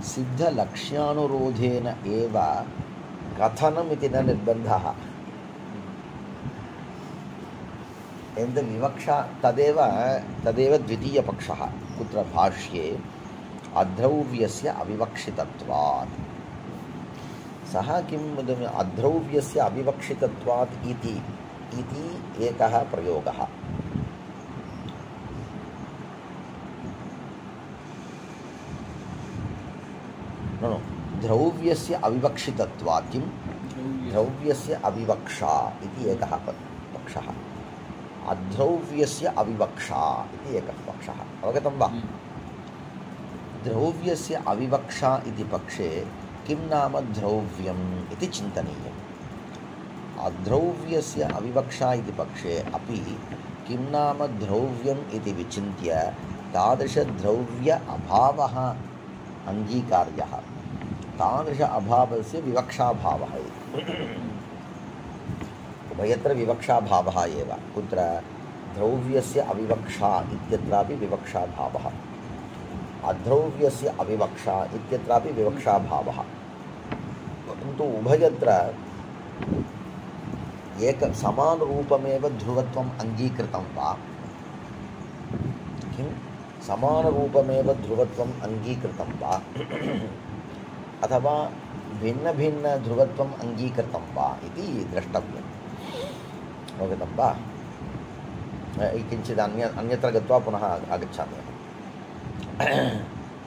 सिद्धलक्ष्यानुरोधेन एव कथनमिति न निर्बन्धः। विवक्षा तदेव द्वितीयपक्षः। कुत्र? भाष्ये अध्रौव्यस्य अविवक्षितत्वात्। सः किं वदति? अध्रौव्यस्य अविवक्षितत्वात् इति एकः प्रयोगः। ध्रौव्यस्य अविवक्षितत्वात् किं? ध्रौव्यस्य अविवक्षा इति एकः पक्षः, अध्रौव्यस्य अविवक्षा इति एकः पक्षः। अवगतं वा? ध्रौव्यस्य अविवक्षा इति पक्षे किं नाम ध्रौव्यम् इति चिन्तनीयम्। अध्रौव्यस्य अविवक्षा इति पक्षे अपि किं नाम ध्रौव्यम् इति विचिन्त्य तादृशद्रौव्य अभावः अङ्गीकार्यः, तादृश अभावस्य विवक्षाभावः इति। उभयत्र विवक्षाभावः एव। कुत्र? ध्रौव्यस्य अविवक्षा इत्यत्रापि विवक्षाभावः, अध्रौव्यस्य अविवक्षा इत्यत्रापि विवक्षाभावः। परन्तु उभयत्र समानरूपमेव ध्रुवत्वम् अङ्गीकृतं वा? किं समानरूपमेव ध्रुवत्वम् अङ्गीकृतं वा अथवा भिन्नभिन्नध्रुवत्वम् अङ्गीकृतं वा इति द्रष्टव्यम्। अवगतं वा? किञ्चित् अन्यत्र गत्वा पुनः आगच्छामि।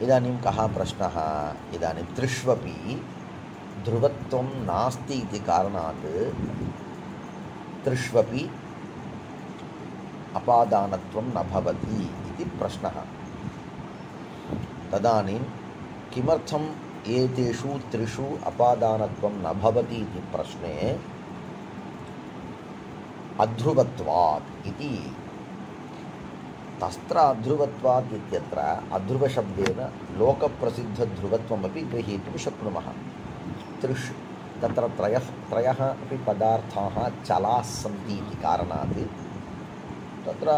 इदानीं कः प्रश्नः? इदानीं त्रिष्वपि ध्रुवत्वं नास्ति इति कारणात् त्रिष्वपि अपादानत्वं न भवति इति प्रश्नः। तदानीं किमर्थम् एतेषु त्रिषु अपादानत्वं न भवति इति प्रश्ने अध्रुवत्वात् इति। तत्र अध्रुवत्वात् इत्यत्र अध्रुवशब्देन लोकप्रसिद्धध्रुवत्वमपि गृहीतुं शक्नुमः। तत्र त्रयः अपि पदार्थाः चलाः सन्ति इति कारणात् तत्र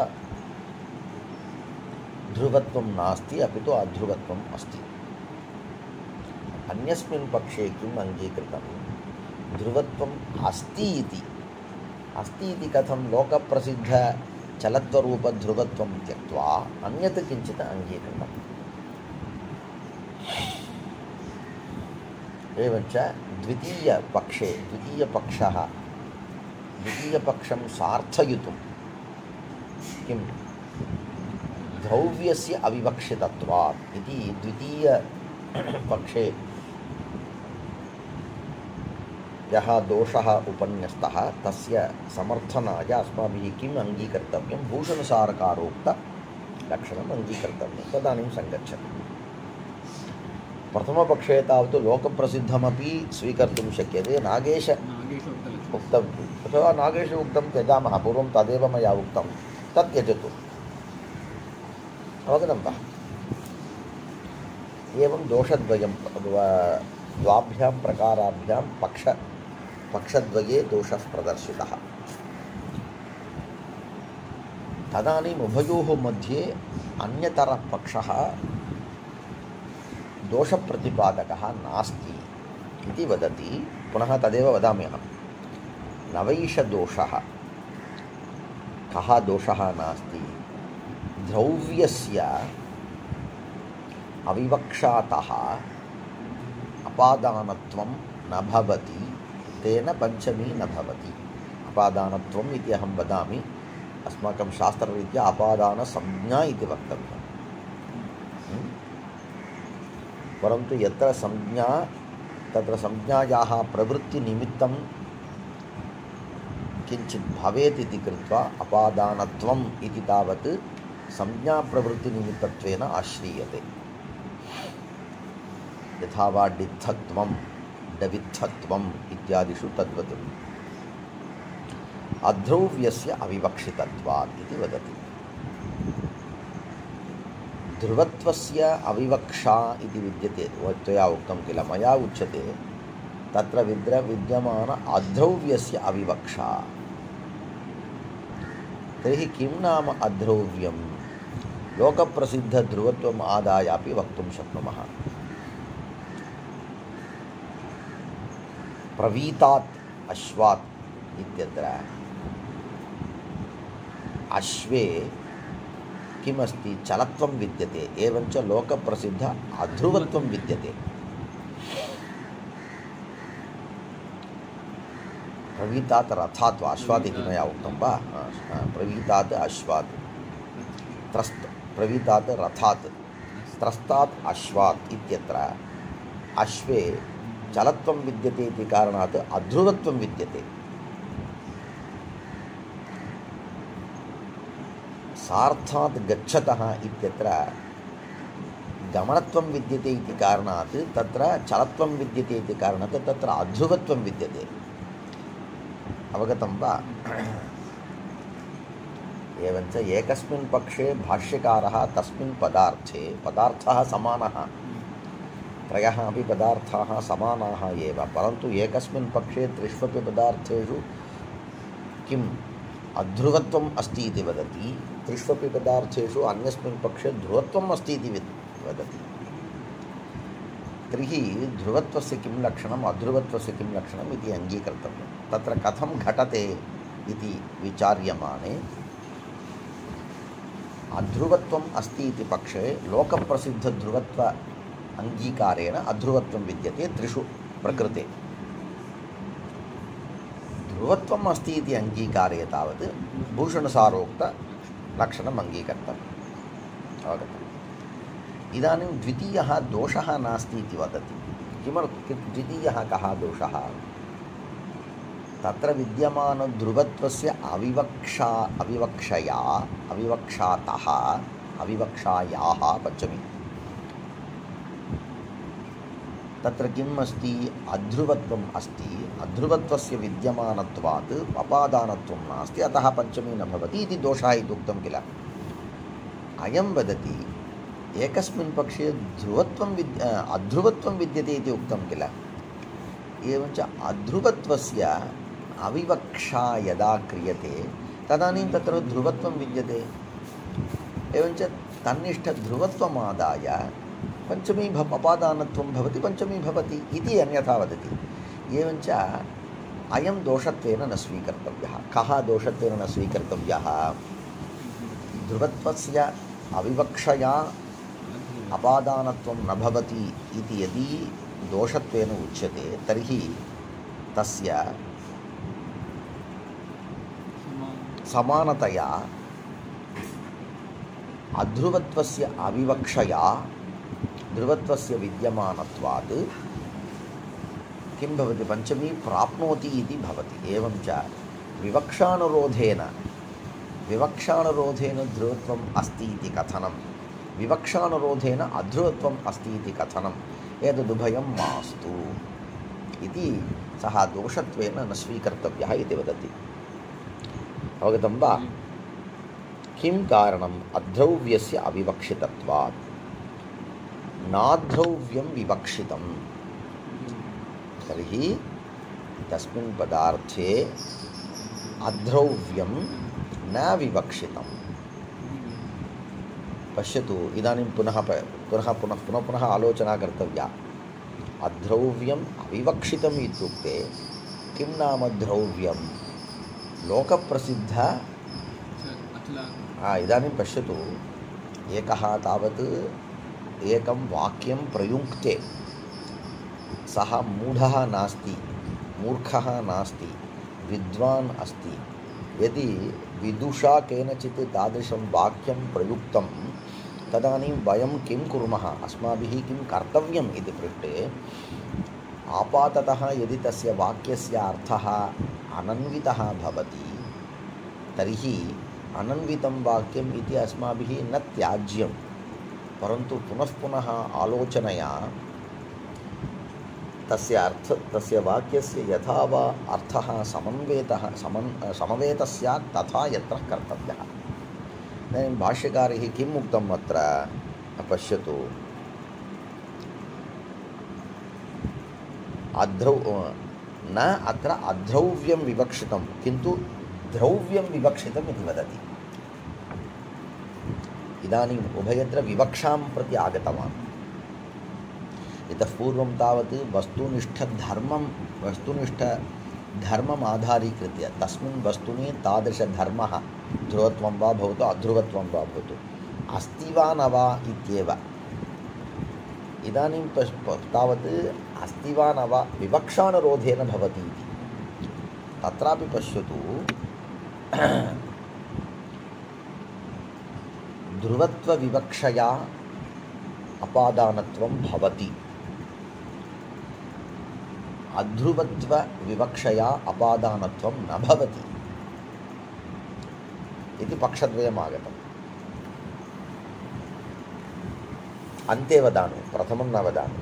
ध्रुवत्वं नास्ति, अपि तु अध्रुवत्वम् अस्ति। अन्यस्मिन् पक्षे किम् अङ्गीकृतं? ध्रुवत्वम् अस्ति इति कथं? लोकप्रसिद्धचलत्वरूपध्रुवत्वं त्यक्त्वा अन्यत् किञ्चित् अङ्गीकृतम्। एवञ्च द्वितीयपक्षं सार्थयितुं किं? ध्रौव्यस्य अविवक्षितत्वात् इति द्वितीयपक्षे यः दोषः उपन्यस्तः तस्य समर्थनाय अस्माभिः किम् अङ्गीकर्तव्यं? भूषणसारकारोक्तलक्षणम् अङ्गीकर्तव्यं। तदानीं सङ्गच्छति। प्रथमपक्षे तावत् लोकप्रसिद्धमपि स्वीकर्तुं शक्यते। नागेश उक्तम् अथवा नागेश उक्तं त्यजामः, पूर्वं तदेव मया उक्तं, तत् त्यजतु। अवगतं वा? एवं दोषद्वयं द्वाभ्यां प्रकाराभ्यां पक्षद्वये दोषः प्रदर्शितः। तदानीम् उभयोः मध्ये अन्यतरः पक्षः दोषप्रतिपादकः नास्ति इति वदति। पुनः तदेव वदामि अहं। नवैषदोषः कः दोषः नास्ति? द्रव्यस्य अविवक्षातः अपादानत्वं न भवति, तेन पञ्चमी न भवति। अपादानत्वम् इति अहं वदामि, अस्माकं शास्त्ररीत्या अपादानसंज्ञा इति वक्तव्यं। परन्तु यत्र संज्ञा तत्र संज्ञायाः प्रवृत्तिनिमित्तं किञ्चित् भवेत् इति कृत्वा अपादानत्वम् इति तावत् संज्ञाप्रवृत्तिनिमित्तत्वेन आश्रीयते। यथा वा डित्थत्वं डवित्थत्वम् इत्यादिषु तद्वत्। अद्रव्यस्य अविवक्षितत्वात् इति वदति। ध्रुवत्वस्य अविवक्षा इति विद्यते, त्वया उक्तं किल, मया उच्यते तत्र विद्यमान अद्रव्यस्य अविवक्षा। तर्हि किं नाम अद्रव्यं? लोकप्रसिद्धध्रुवत्वम् आदाय अपि वक्तुं शक्नुमः। प्रवीतात् अश्वात् इत्यत्र अश्वे किमस्ति? चलत्वं विद्यते, एवञ्च लोकप्रसिद्ध अध्रुवत्वं विद्यते। प्रवीतात् रथात् वा अश्वात् इति मया उक्तं वा? प्रवीतात् अश्वात्, प्रवीतात् रथात्, त्रस्तात् अश्वात् इत्यत्र अश्वे चलत्वं विद्यते इति कारणात् अध्रुवत्वं विद्यते। सार्थात् गच्छतः इत्यत्र गमनत्वं विद्यते इति कारणात् तत्र चलत्वं विद्यते इति कारणात् तत्र अध्रुवत्वं विद्यते। अवगतं वा? एवञ्च एकस्मिन् पक्षे भाष्यकारः तस्मिन् पदार्थे, पदार्थः समानः, त्रयः अपि पदार्थाः समानाः एव, परन्तु एकस्मिन् पक्षे त्रिष्वपि पदार्थेषु किम् अध्रुवत्वम् अस्ति इति वदति, त्रिष्वपि पदार्थेषु अन्यस्मिन् पक्षे ध्रुवत्वम् अस्ति इति वदति। तर्हि ध्रुवत्वस्य किं लक्षणम्, अध्रुवत्वस्य किं लक्षणम् इति अङ्गीकर्तव्यं। तत्र कथं घटते इति विचार्यमाणे अध्रुवत्वम् अस्ति इति पक्षे लोकप्रसिद्धध्रुवत्व अङ्गीकारेण अध्रुवत्वं विद्यते त्रिषु प्रकृते। ध्रुवत्वम् अस्ति इति अङ्गीकारे तावत् भूषणसारोक्तलक्षणम् अङ्गीकर्तव्यम्। अवगतम्? इदानीं द्वितीयः दोषः नास्ति इति वदति। किमर्थं द्वितीयः कः दोषः? तत्र विद्यमानध्रुवत्वस्य अविवक्षायाः पञ्चमी। तत्र किम् अस्ति? अध्रुवत्वम् अस्ति, अध्रुवत्वस्य विद्यमानत्वात् अपादानत्वं नास्ति, अतः पञ्चमी न भवति इति दोषः इति उक्तं किल। अयं वदति एकस्मिन् पक्षे अध्रुवत्वं विद्यते इति उक्तं किल। एवञ्च अध्रुवत्वस्य अविवक्षा यदा क्रियते तदानीं तत्र ध्रुवत्वं विद्यते। एवञ्च तन्निष्ठध्रुवत्वमादाय पञ्चमी अपादानत्वं भवति, पञ्चमी भवति इति अन्यथा वदति। एवञ्च अयं दोषत्वेन न स्वीकर्तव्यः। कः दोषत्वेन न स्वीकर्तव्यः? ध्रुवत्वस्य अविवक्षया अपादानत्वं न भवति इति यदि दोषत्वेन उच्यते तर्हि तस्य समानतया अध्रुवत्वस्य अविवक्षया ध्रुवत्वस्य विद्यमानत्वात् किं भवति? पञ्चमी प्राप्नोति इति भवति। एवञ्च विवक्षानुरोधेन ध्रुवत्वम् अस्ति इति कथनं, विवक्षानुरोधेन अध्रुवत्वम् अस्ति इति कथनम्, एतदुभयं मास्तु इति सः दोषत्वेन न स्वीकर्तव्यः इति वदति। अवगतं वा? किं कारणम्? अध्रव्यस्य अविवक्षितत्वात्। नाध्रव्यं विवक्षितं। तर्हि तस्मिन् पदार्थे अद्रव्यं न विवक्षितं। पश्यतु, इदानीं पुनः आलोचना कर्तव्या। अद्रव्यम् अविवक्षितम् इत्युक्ते किं नाम द्रव्यं? लोकप्रसिद्ध। इदानीं पश्यतु, एकः तावत् एकं वाक्यं प्रयुङ्क्ते सः मूढः नास्ति, मूर्खः नास्ति, विद्वान् अस्ति। यदि विदुषा केनचित् तादृशं वाक्यं प्रयुक्तं तदानीं वयं किं कुर्मः, अस्माभिः किं कर्तव्यम् इति पृष्टे आपाततः यदि तस्य वाक्यस्य अर्थः अनन्वितः भवति तर्हि अनन्वितं वाक्यम् इति अस्माभिः न त्याज्यं, परन्तु पुनः पुनः आलोचनया तस्य वाक्यस्य यथा वा अर्थः समवेतः स्यात् तथा यत्र कर्तव्यः। इदानीं भाष्यकारैः किम् उक्तम् अत्र पश्यतु। न अत्र अद्रव्यं विवक्षितं किन्तु द्रव्यं विवक्षितम् इति वदति। इदानीम् उभयत्र विवक्षां प्रति आगतवान्। इतः पूर्वं तावत् वस्तुनिष्ठधर्मम् आधारीकृत्य तस्मिन् वस्तुनि तादृशधर्मः ध्रुवत्वं वा भवतु अध्रुवत्वं वा भवतु अस्ति वा न वा इत्येव। इदानीं तावत् अस्ति वा न वा विवक्षानुरोधेन भवति इति। तत्रापि पश्यतु, ध्रुवत्वविवक्षया अपादानत्वं भवति, अध्रुवत्वविवक्षया अपादानत्वं न भवति इति पक्षद्वयम् आगतम्। अन्ते वदामि, प्रथमं न वदामि।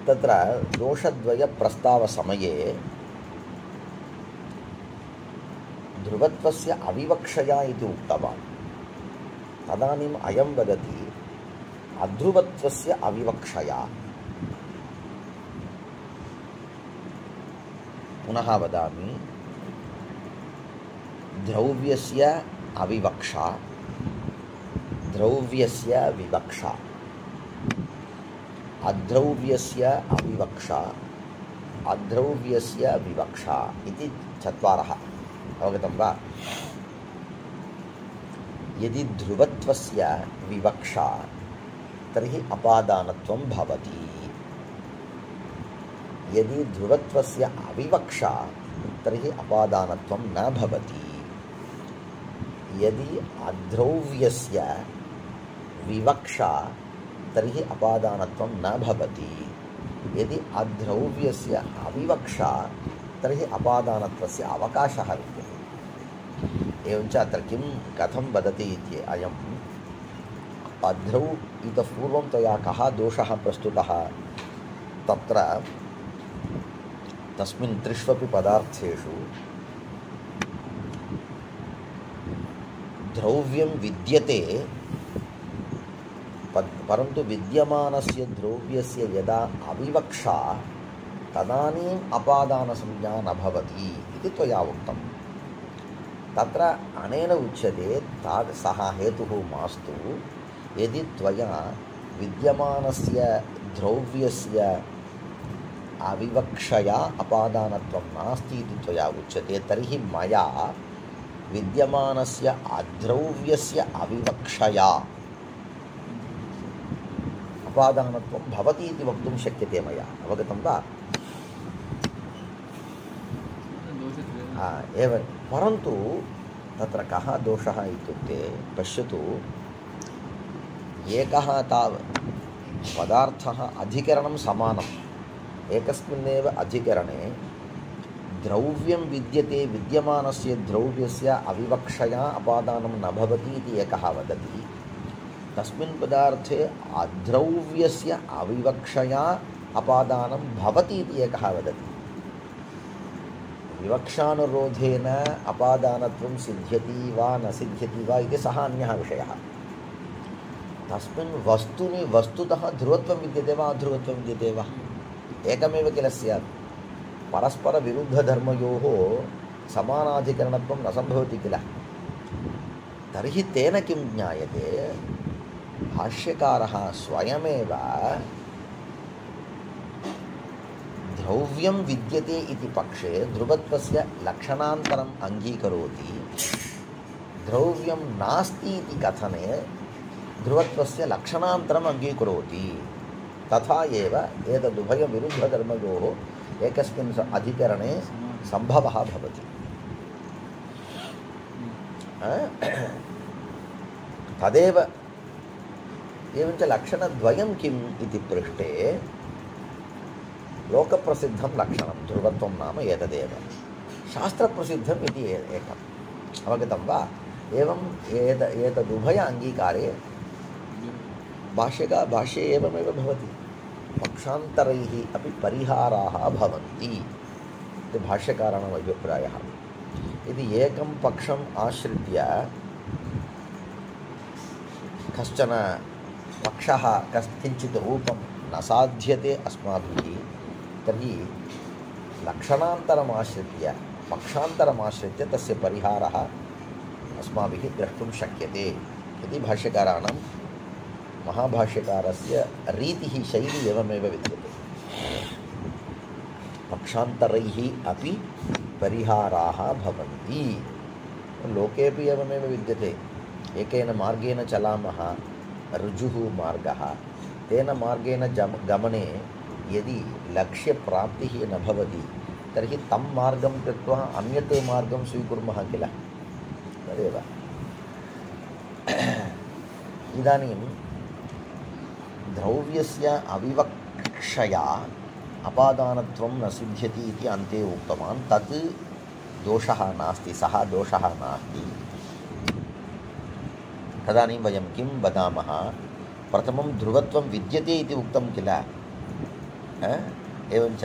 तत्र दोषद्वयप्रस्तावसमये ध्रुवत्वस्य अविवक्षया इति उक्तवान्। तदानीम् अयं वदति अध्रुवत्वस्य अविवक्षया। पुनः वदामि, द्रव्यस्य अविवक्षा, द्रव्यस्य विवक्षा, अद्रव्यस्य अविवक्षा, अद्रव्यस्य विवक्षा इति चत्वारः। अवगतं वा? यदि ध्रुवत्वस्य विवक्षा तर्हि अपादानत्वं भवति, यदि ध्रुवत्वस्य अविवक्षा तर्हि अपादानत्वं न भवति, यदि अद्रव्यस्य विवक्षा तर्हि अपादानत्वं न भवति, यदि अद्रव्यस्य अविवक्षा तर्हि अपादानत्वस्य अवकाशः विद्यते। एवञ्च अत्र किं कथं वदति इति अयम् अद्रौ इतः पूर्वं त्वया कः दोषः प्रस्तुतः? तत्र तस्मिन् त्रिष्वपि पदार्थेषु द्रव्यं विद्यते, परन्तु विद्यमानस्य द्रव्यस्य यदा अविवक्षा तदानीम् अपादानसंज्ञा न भवति इति त्वया उक्तम्। तत्र अनेन उच्यते सः हेतुः मास्तु। यदि त्वया विद्यमानस्य द्रव्यस्य अविवक्षया अपादानत्वं नास्ति इति त्वया उच्यते, तर्हि मया विद्यमानस्य अद्रव्यस्य अविवक्षया अपादानत्वं भवति इति वक्तुं शक्यते मया। अवगतं वा? एवं, परन्तु तत्र कः दोषः इत्युक्ते, पश्यतु, एकः पदार्थः अधिकरणं समानम्, एकस्मिन्नेव अधिकरणे द्रव्यं विद्यते, विद्यमानस्य द्रव्यस्य अविवक्षया अपादानं न भवति इति एकः वदति, तस्मिन् पदार्थे अद्रव्यस्य अविवक्षया अपादानं भवति इति एकः वदति। विवक्षानुरोधेन अपादानत्वं सिद्ध्यति वा न सिद्ध्यति वा इति सः अन्यः विषयः। तस्मिन् वस्तुनि वस्तुतः ध्रुवत्वं विद्यते वा अध्रुवत्वं विद्यते वा? एकमेव किल स्यात् परस्परविरुद्धधर्मयोः समानाधिकरणत्वं न सम्भवति किल तर्हि तेन किं ज्ञायते भाष्यकारः स्वयमेव द्रव्यं विद्यते इति पक्षे ध्रुवत्वस्य लक्षणान्तरम् अङ्गीकरोति द्रव्यं नास्ति इति कथने ध्रुवत्वस्य लक्षणान्तरम् अङ्गीकरोति तथा एव एतदुभयविरुद्धधर्मयोः एकस्मिन् अधिकरणे सम्भवः भवति तदेव एवञ्च लक्षणद्वयं किम् इति पृष्टे लोकप्रसिद्धं लक्षणं ध्रुवत्वं नाम एतदेव शास्त्रप्रसिद्धम् इति एकम् अवगतं वा एवम् एतदुभय अङ्गीकारे भाष्ये एवमेव भवति पक्षान्तरैः अपि परिहाराः भवन्ति इति भाष्यकाराणाम् अभिप्रायः यदि एकं पक्षम् आश्रित्य कश्चन पक्षः किञ्चित् रूपं न साध्यते अस्माभिः तर्हि लक्षणान्तरमाश्रित्य पक्षान्तरमाश्रित्य तस्य परिहारः अस्माभिः द्रष्टुं शक्यते इति भाष्यकाराणां महाभाष्यकारस्य रीतिः शैली एवमेव विद्यते पक्षान्तरैः अपि परिहाराः भवन्ति लोकेपि एवमेव विद्यते एकेन मार्गेण चलामः ऋजुः मार्गः तेन मार्गेण गमने यदि लक्ष्यप्राप्तिः न भवति तर्हि तं मार्गं कृत्वा अन्यत् मार्गं स्वीकुर्मः किल तदेव इदानीं द्रव्यस्य अविवक्षया अपादानत्वं न सिद्ध्यति इति अन्ते उक्तवान् तत् दोषः नास्ति सः दोषः नास्ति तदानीं वयं किं वदामः प्रथमं ध्रुवत्वं विद्यते इति उक्तं किल एवञ्च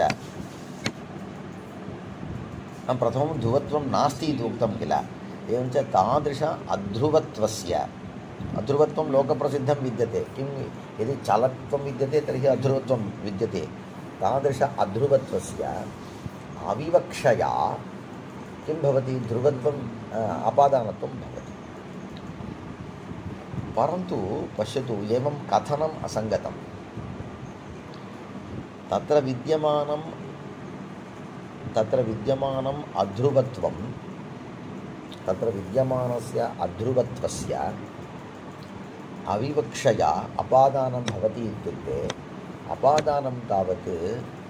प्रथमं ध्रुवत्वं नास्ति इति उक्तं किल एवञ्च तादृश अध्रुवत्वं लोकप्रसिद्धं विद्यते किं यदि चलत्वं विद्यते तर्हि अध्रुवत्वं विद्यते तादृश अध्रुवत्वस्य अविवक्षया किं भवति ध्रुवत्वम् अपादानत्वं भवति परन्तु पश्यतु एवं कथनम् असङ्गतं तत्र विद्यमानम् अध्रुवत्वं तत्र विद्यमानस्य अध्रुवत्वस्य अविवक्षया अपादानं भवति इत्युक्ते अपादानं तावत्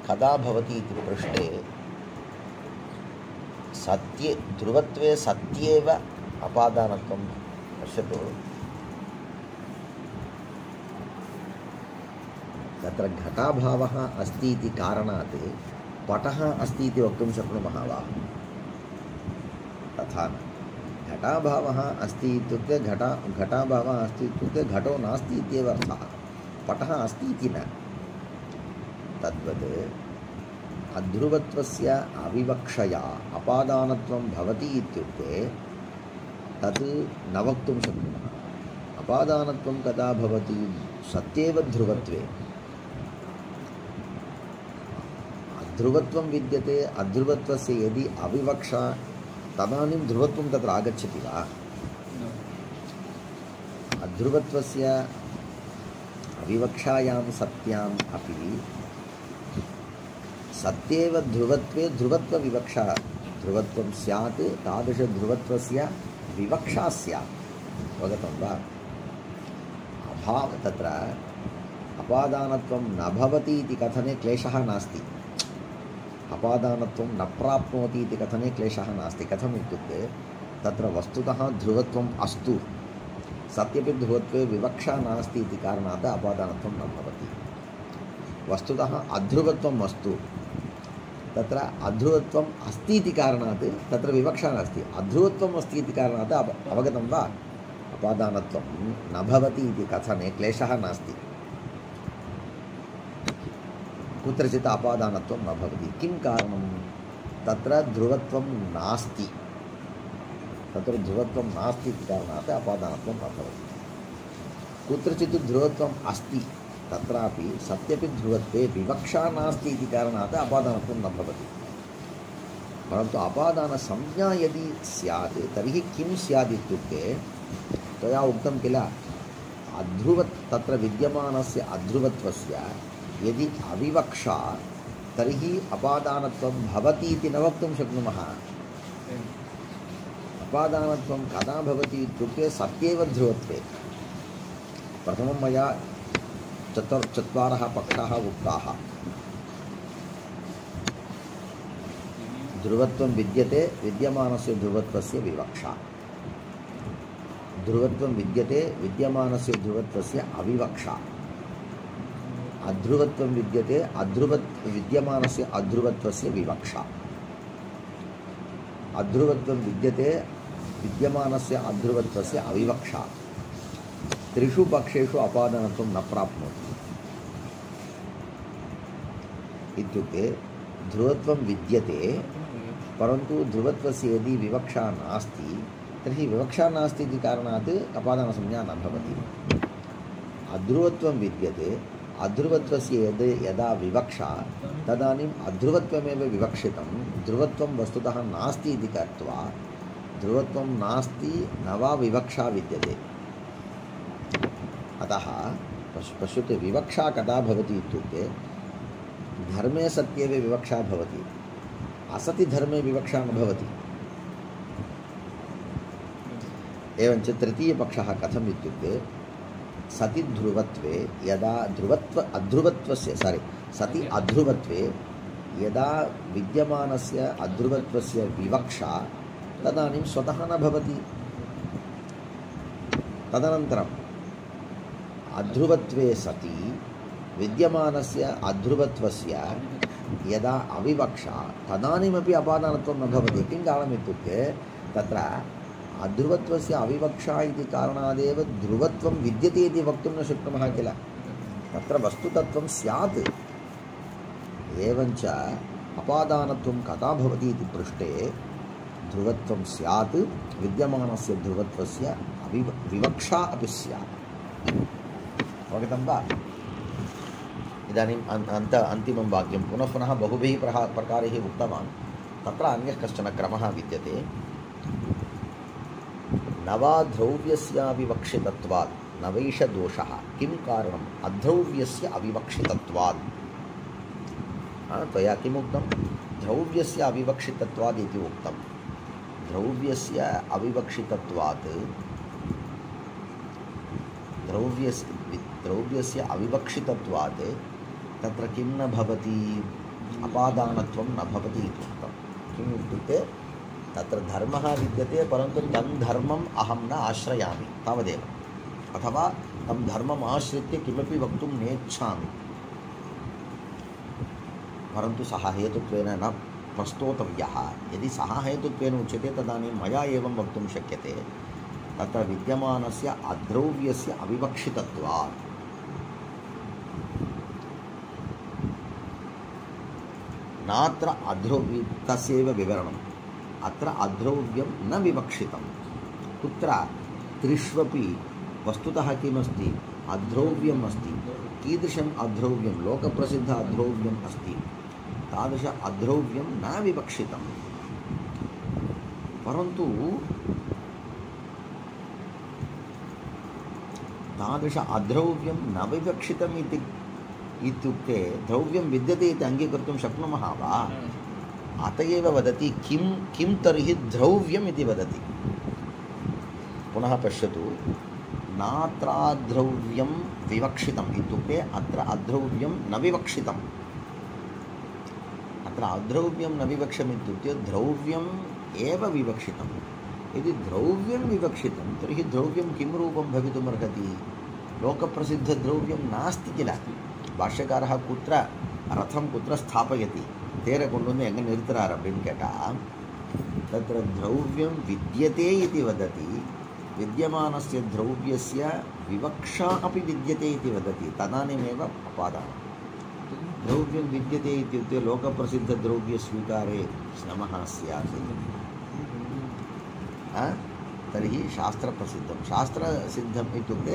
कदा भवति इति पृष्टे सत्ये ध्रुवत्वे सत्येव अपादानत्वं पश्यतु तत्र घटाभावः अस्ति इति कारणात् पटः अस्ति इति वक्तुं शक्नुमः वा तथा न घटाभावः अस्ति इत्युक्ते घटाभावः अस्ति इत्युक्ते घटो नास्ति इत्येव अर्थः पटः अस्ति इति न तद्वत् अध्रुवत्वस्य अविवक्षया अपादानत्वं भवति इत्युक्ते तत् न वक्तुं शक्नुमः अपादानत्वं कदा भवति सत्येव ध्रुवत्वे अध्रुवत्वं विद्यते अध्रुवत्वस्य यदि अविवक्षा तदानीं ध्रुवत्वं तत्र आगच्छति वा अध्रुवत्वस्य अविवक्षायां सत्याम् अपि सत्येव ध्रुवत्वे ध्रुवत्वविवक्षा ध्रुवत्वं स्यात् तादृशध्रुवत्वस्य विवक्षा स्यात् अवगतं वा तत्र अपादानत्वं न भवति इति कथने क्लेशः नास्ति अपादानत्वं न प्राप्नोति इति कथने क्लेशः नास्ति कथम् इत्युक्ते तत्र वस्तुतः ध्रुवत्वम् अस्तु सत्यपि ध्रुवत्वे विवक्षा नास्ति इति कारणात् अपादानत्वं न भवति वस्तुतः अध्रुवत्वम् अस्तु तत्र अध्रुवत्वम् अस्ति इति कारणात् तत्र विवक्षा नास्ति अध्रुवत्वम् अस्ति इति कारणात् अवगतं वा अपादानत्वं न भवति इति कथने क्लेशः नास्ति कुत्रचित् अपादानत्वं न भवति किं कारणं तत्र ध्रुवत्वं नास्ति तत्र ध्रुवत्वं नास्ति इति कारणात् अपादानत्वं न भवति कुत्रचित् ध्रुवत्वम् अस्ति तत्रापि सत्यपि ध्रुवत्वे विवक्षा नास्ति इति कारणात् अपादानत्वं न भवति। परन्तु अपादानसंज्ञा यदि स्यात् तर्हि किं स्यात् इत्युक्ते त्वया उक्तं किल तत्र विद्यमानस्य अध्रुवत्वस्य यदि अविवक्षा तर्हि अपादानत्वं भवति इति न वक्तुं शक्नुमः। अपादानत्वं कदा भवति इत्युक्ते सत्येव ध्रुवत्वे। प्रथमं मया चत्वारः पक्षाः उक्ताः। ध्रुवत्वं विद्यते विद्यमानस्य ध्रुवत्वस्य विवक्षा, ध्रुवत्वं विद्यते विद्यमानस्य ध्रुवत्वस्य अविवक्षा, अध्रुवत्वं विद्यते विद्यमानस्य अध्रुवत्वस्य विवक्षा, अध्रुवत्वं विद्यते विद्यमानस्य अध्रुवत्वस्य अविवक्षा। त्रिषु पक्षेषु अपादानत्वं न प्राप्नोति। इत्युक्ते ध्रुवत्वं विद्यते परन्तु ध्रुवत्वस्य यदि विवक्षा नास्ति तर्हि विवक्षा नास्ति इति कारणात् अपादानसंज्ञा न भवति। अध्रुवत्वं विद्यते अध्रुवत्वस्य यदा विवक्षा तदानीम् अध्रुवत्वमेव विवक्षितं, ध्रुवत्वं वस्तुतः नास्ति इति कृत्वा ध्रुवत्वं नास्ति न वा विवक्षा विद्यते। अतः पश्यतु विवक्षा कदा भवति इत्युक्ते धर्मे सत्येव विवक्षा भवति, असति धर्मे विवक्षा न भवति। एवञ्च तृतीयपक्षः कथम् इत्युक्ते सति ध्रुवत्वे यदा सति अध्रुवत्वे यदा विद्यमानस्य अध्रुवत्वस्य विवक्षा तदानीं स्वतः न भवति। तदनन्तरम् अध्रुवत्वे सति विद्यमानस्य अध्रुवत्वस्य यदा अविवक्षा तदानीमपि अपादानत्वं न भवति। किं कारणम् इत्युक्ते तत्र अध्रुवत्वस्य अविवक्षा इति कारणादेव ध्रुवत्वं विद्यते इति वक्तुं न शक्नुमः किल। तत्र वस्तुतत्वं स्यात्। एवञ्च अपादानत्वं कदा भवति इति पृष्टे ध्रुवत्वं स्यात् विद्यमानस्य ध्रुवत्वस्य विवक्षा अपि स्यात्। अवगतं वा? इदानीम् अन्तिमं वाक्यं पुनः बहुभिः प्रकारैः उक्तवान्। तत्र अन्यः कश्चन क्रमः विद्यते। न वा द्रव्यस्याविवक्षितत्वात् न वैष दोषः। किं कारणम्? अद्रव्यस्य अविवक्षितत्वात्। त्वया किमुक्तं? द्रव्यस्य अविवक्षितत्वात् इति उक्तं। द्रव्यस्य अविवक्षितत्वात् द्रव्यस्य अविवक्षितत्वात् तत्र किं न भवति? अपादानत्वं न भवति इति उक्तं। किम् इत्युक्ते तत्र धर्मः विद्यते परन्तु तं धर्मम् अहं न आश्रयामि तावदेव, अथवा तं धर्मम् आश्रित्य किमपि वक्तुं नेच्छामि, परन्तु सः हेतुत्वेन न प्रस्तोतव्यः। यदि सः हेतुत्वेन उच्यते तदानीं मया एवं वक्तुं शक्यते तत्र विद्यमानस्य अद्रव्यस्य अविवक्षितत्वात्। नात्र तस्यैव विवरणम्। अत्र अद्रव्यं न विवक्षितं। कुत्र? त्रिष्वपि वस्तुतः किमस्ति? अद्रव्यम् अस्ति। कीदृशम् अद्रव्यं? लोकप्रसिद्ध अद्रव्यम् अस्ति। तादृश अद्रव्यं न विवक्षितं, परन्तु तादृश अद्रव्यं न विवक्षितम् इत्युक्ते द्रव्यं विद्यते इति अङ्गीकर्तुं शक्नुमः वा? अत एव वदति किं तर्हि द्रव्यम् इति वदति। पुनः पश्यतु, नात्राद्रव्यं विवक्षितम् इत्युक्ते अत्र अद्रव्यं न विवक्षितम्। अत्र अद्रव्यं न विवक्षितम् इत्युक्ते द्रव्यम् एव विवक्षितं। यदि द्रव्यं विवक्षितं तर्हि द्रव्यं किं रूपं भवितुमर्हति? लोकप्रसिद्धद्रव्यं नास्ति किल। भाष्यकारः कुत्र रथं कुत्र स्थापयति? तेरकोण्डु एंग निर्तरार அப்படின்னு கேட்டா तत्र द्रव्यं विद्यते इति वदति, विद्यमानस्य द्रव्यस्य विवक्षा अपि विद्यते इति वदति, तदानीमेव अपादानं। द्रव्यं विद्यते इत्युक्ते लोकप्रसिद्धद्रव्यस्वीकारे श्रमः स्यात्। तर्हि शास्त्रप्रसिद्धं, शास्त्रसिद्धम् इत्युक्ते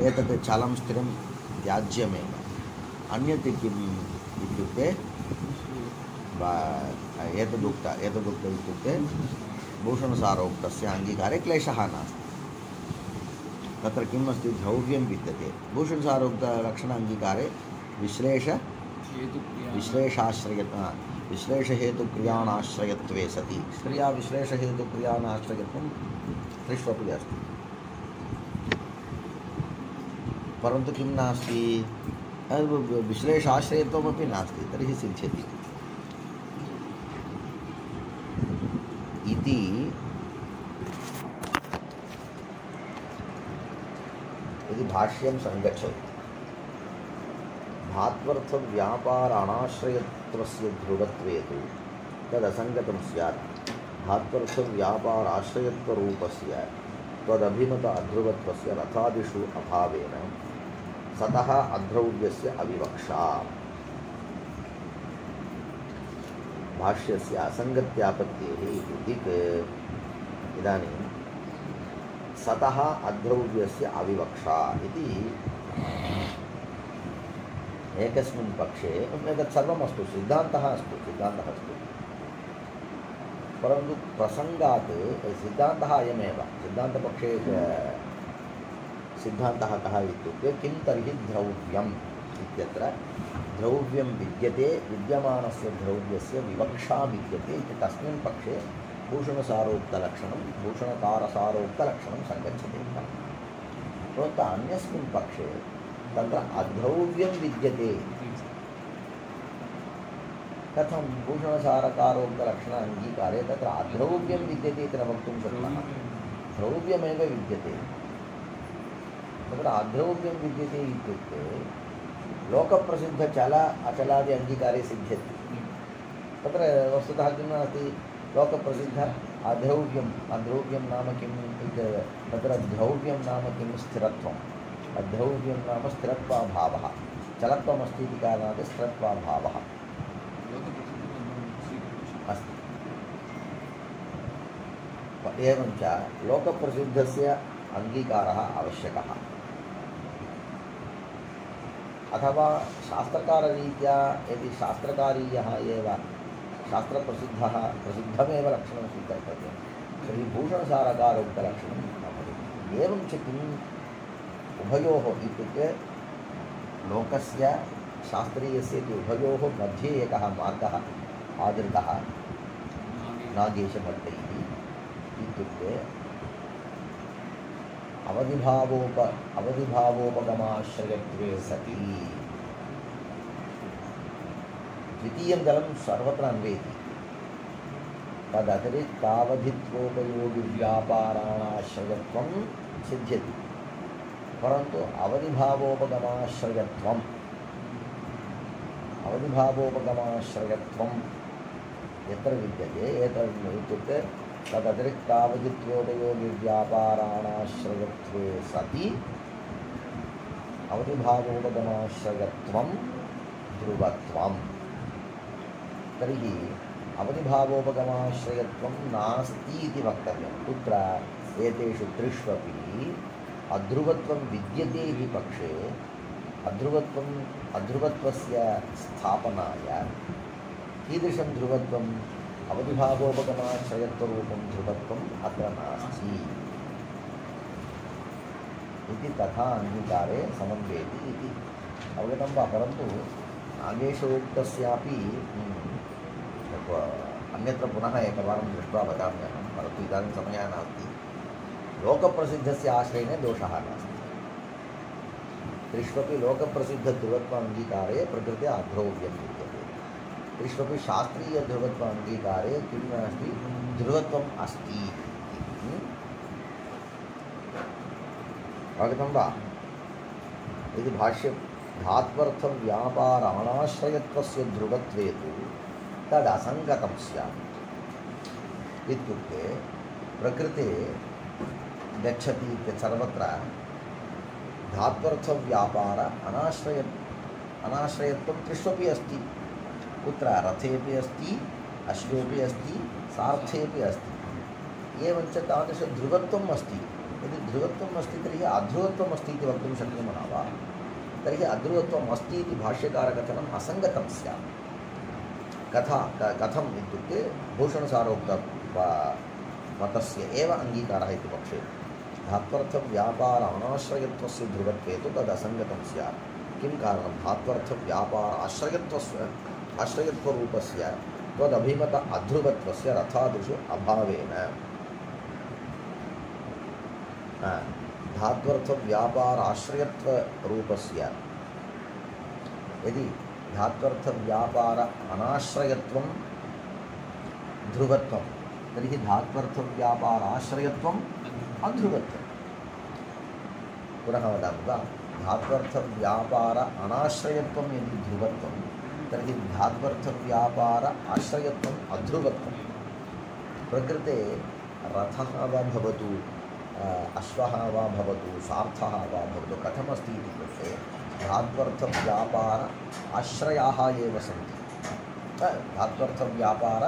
एतत् चलं स्थिरं त्याज्यमेव। अन्यत् किम् इत्युक्ते एतदुक्त इत्युक्ते भूषणसारोक्तस्य अङ्गीकारे क्लेशः नास्ति। तत्र किम् अस्ति, द्रव्यं विद्यते। भूषणसारोक्तलक्षण अङ्गीकारे विश्लेषहेतुक्रियाणाश्रयत्वे सति क्रिया विश्लेषहेतुक्रियाणाश्रयत्वं त्रिष्वपि अस्ति, परन्तु किं नास्ति, विश्लेषाश्रयत्वमपि नास्ति, तर्हि सिद्ध्यति इति। यदि भाष्यं सङ्गच्छति, धात्वर्थव्यापाराणाश्रयत्वस्य ध्रुवत्वे तु तदसङ्गतं स्यात्। धात्वर्थव्यापाराश्रयत्वरूपस्य त्वदभिमत अध्रुवत्वस्य रथादिषु अभावेन सतः अध्रौव्यस्य अविवक्षा। भाष्यस्य असङ्गत्यापत्तेः इति इदानीं सतः अध्रौव्यस्य अविवक्षा इति एकस्मिन् पक्षे एतत् सर्वमस्तु, सिद्धान्तः अस्तु, परन्तु प्रसङ्गात् सिद्धान्तः अयमेव। सिद्धान्तपक्षे सिद्धान्तः कः इत्युक्ते किं तर्हि द्रव्यम् इत्यत्र द्रव्यं विद्यते, विद्यमानस्य द्रव्यस्य विवक्षा विद्यते इति तस्मिन् पक्षे भूषणसारोक्तलक्षणं भूषणकारसारोक्तलक्षणं सङ्गच्छते। परन्तु अन्यस्मिन् पक्षे तत्र अद्रव्यं विद्यते। कथं भूषणसारकारोक्तलक्षण अङ्गीकारे तत्र अद्रव्यं विद्यते इति न वक्तुं शक्नुमः। द्रव्यमेव विद्यते। तत्र अद्रव्यं विद्यते इत्युक्ते लोकप्रसिद्धचल अचलादि अङ्गीकारे सिद्ध्यति। तत्र वस्तुतः किं नास्ति, लोकप्रसिद्ध अद्रव्यं नाम किम् इति, तत्र द्रव्यं नाम किं, स्थिरत्वम्। अद्रव्यं नाम स्थिरत्वाभावः, चलत्वमस्ति इति कारणात् स्थिरत्वाभावः अस्ति। एवञ्च लोकप्रसिद्धस्य अङ्गीकारः आवश्यकः, अथवा शास्त्रकाररीत्या यदि शास्त्रकारीयः एव प्रसिद्धमेव लक्षणं स्वीकर्तव्यं तर्हि भूषणसारकारोक्तलक्षणं न भवति। एवं च किम् उभयोः इत्युक्ते लोकस्य शास्त्रीयस्य इति उभयोः मध्ये एकः मार्गः आदृतः नागेशभट्टैः इत्युक्ते अवधिभावोपगमाश्रयत्वे सति द्वितीयं दलं सर्वत्र अन्वेति। तदतिरिक्तावधित्वोपयोगिव्यापाराणाश्रयत्वं सिद्ध्यति, परन्तु अवधिभावोपगमाश्रयत्वं यत्र विद्यते इत्युक्ते तदतिरिक्तावधित्वोपयोगिव्यापाराणाश्रयत्वे सति अवधिभावोपगमाश्रयत्वं ध्रुवत्वं। तर्हि अवधिभावोपगमाश्रयत्वं नास्ति इति वक्तव्यं। कुत्र? एतेषु त्रिष्वपि अध्रुवत्वं विद्यते इति पक्षे अध्रुवत्वस्य स्थापनाय कीदृशं ध्रुवत्वम्? अवधिभावोपगमाश्रयत्वरूपं ध्रुवत्वम् अत्र नास्ति इति तथा अङ्गीकारे समन्वेति इति अवगतं वा? परन्तु नागेशोक्तस्यापि अन्यत्र पुनः एकवारं दृष्ट्वा वदाम्यहं, परन्तु इदानीं समयः नास्ति। लोकप्रसिद्धस्य आश्रयेण दोषः नास्ति। त्रिष्वपि लोकप्रसिद्धध्रुवत्व अङ्गीकारे प्रकृते अध्रव्यं विद्यते। त्रिष्वपि शास्त्रीयध्रुवत्व अङ्गीकारे किं नास्ति, ध्रुवत्वम् अस्ति। अवगतं वा? इति भाष्यं धात्वर्थव्यापाराणाश्रयत्वस्य ध्रुवत्वे तु तदसङ्गतं स्यात् इत्युक्ते प्रकृते गच्छति इत्यत्र सर्वत्र धात्वर्थव्यापार अनाश्रयत्वं त्रिष्वपि अस्ति। कुत्र? रथेपि अस्ति, अश्वेपि अस्ति, सार्थेपि अस्ति। एवञ्च तादृशध्रुवत्वम् अस्ति। यदि ध्रुवत्वम् अस्ति तर्हि अध्रुवत्वम् अस्ति इति वक्तुं शक्नुमः वा? तर्हि अध्रुवत्वम् अस्ति इति भाष्यकारकथनम् असङ्गतं स्यात्। कथम् इत्युक्ते भूषणसारोक्तमतस्य एव अङ्गीकारः इति पक्षे धात्वर्थव्यापार अनाश्रयत्वस्य ध्रुवत्वे तु तदसङ्गतं स्यात्। किं कारणं? धात्वर्थव्यापार आश्रयत्वरूपस्य त्वदभिमत अध्रुवत्वस्य रथादिषु अभावेन धात्वर्थव्यापार आश्रयत्वरूपस्य यदि धात्वर्थव्यापार अनाश्रयत्वं ध्रुवत्वं तर्हि धात्वर्थव्यापार आश्रयत्वम् अध्रुवत्वं। पुनः वदामि वा, धात्वर्थव्यापार अनाश्रयत्वं यदि ध्रुवत्वं तर्हि धात्वर्थव्यापार आश्रयत्वम् अध्रुवत्वं। प्रकृते रथः वा भवतु, अश्वः वा भवतु, सार्थः वा भवतु, कथमस्ति इति कृते धात्वर्थव्यापार आश्रयाः एव सन्ति। धात्वर्थव्यापार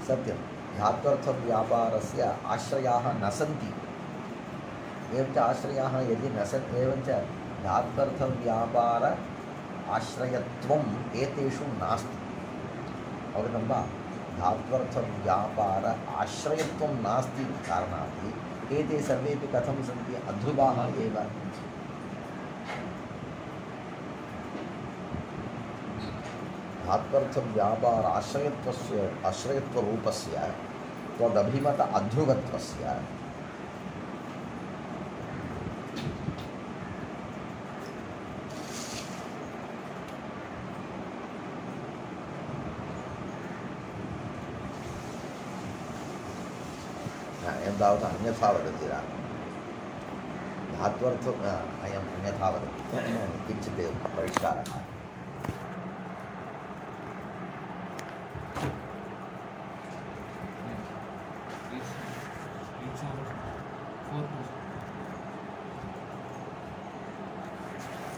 सत्यं, धात्वर्थव्यापारस्य आश्रयाः न सन्ति। एवञ्च आश्रयाः यदि न सन्ति, एवञ्च धात्वर्थव्यापार आश्रयत्वम् एतेषु नास्ति। अवगतं वा? धात्वर्थव्यापार आश्रयत्वं नास्ति कारणात् एते सर्वेपि कथं सन्ति? अध्रुवाः एव। धात्वर्थव्यापार आश्रयत्वरूपस्य त्वदभिमत अध्रुवत्वस्य तावत् अन्यथा वदति रा। धात्वर्थ अयम् अन्यथा वदति, किञ्चित् परिष्कारः।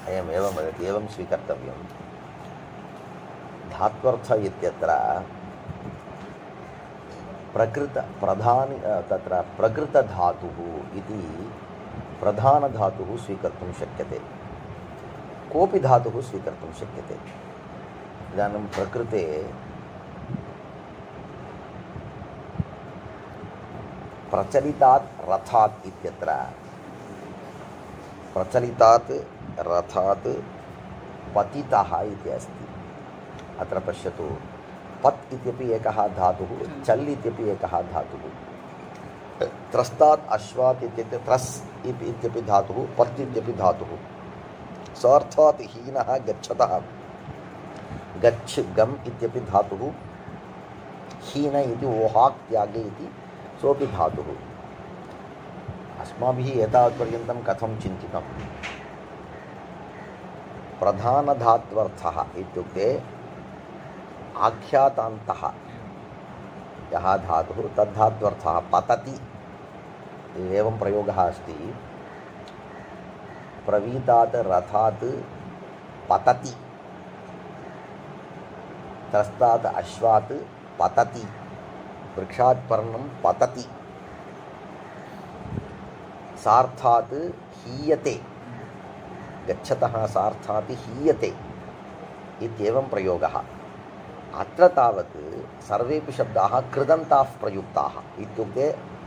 अयम् एवं वदति, एवं स्वीकर्तव्यं। धात्वर्थ इत्यत्र तत्र प्रकृतधातुः इति प्रधानधातुः स्वीकर्तुं शक्यते, कोऽपि धातुः स्वीकर्तुं शक्यते। इदानीं प्रकृते प्रचलितात् रथात् इत्यत्र प्रचलितात् रथात् पतितः इति अस्ति। अत्र पश्यतु, पत् इत्यपि एकः धातुः, चल् इत्यपि एकः धातुः, त्रस्तात् अश्वात् इत्यपि त्रस् इत्यपि धातुः, पत् इत्यपि धातुः। सार्थात् हीनः गच्छतः, गच्छ गम् इत्यपि धातुः, हीन इति ओहाक् त्यागे इति सोऽपि धातुः। अस्माभिः एतावत्पर्यन्तं कथं चिन्तितं? प्रधानधात्वर्थः इत्युक्ते आख्यातान्तः यः धातुः तद्धात्वर्थः पतति। एवं प्रयोगः अस्ति, प्रवीतात् रथात् पतति, त्रस्तात् अश्वात् पतति, वृक्षात् पर्णं पतति, सार्थात् हीयते, गच्छतः सार्थात् हीयते इत्येवं प्रयोगः। अत्र तावत् सर्वेपि शब्दाः कृदन्ताः प्रयुक्ताः, इत्युक्ते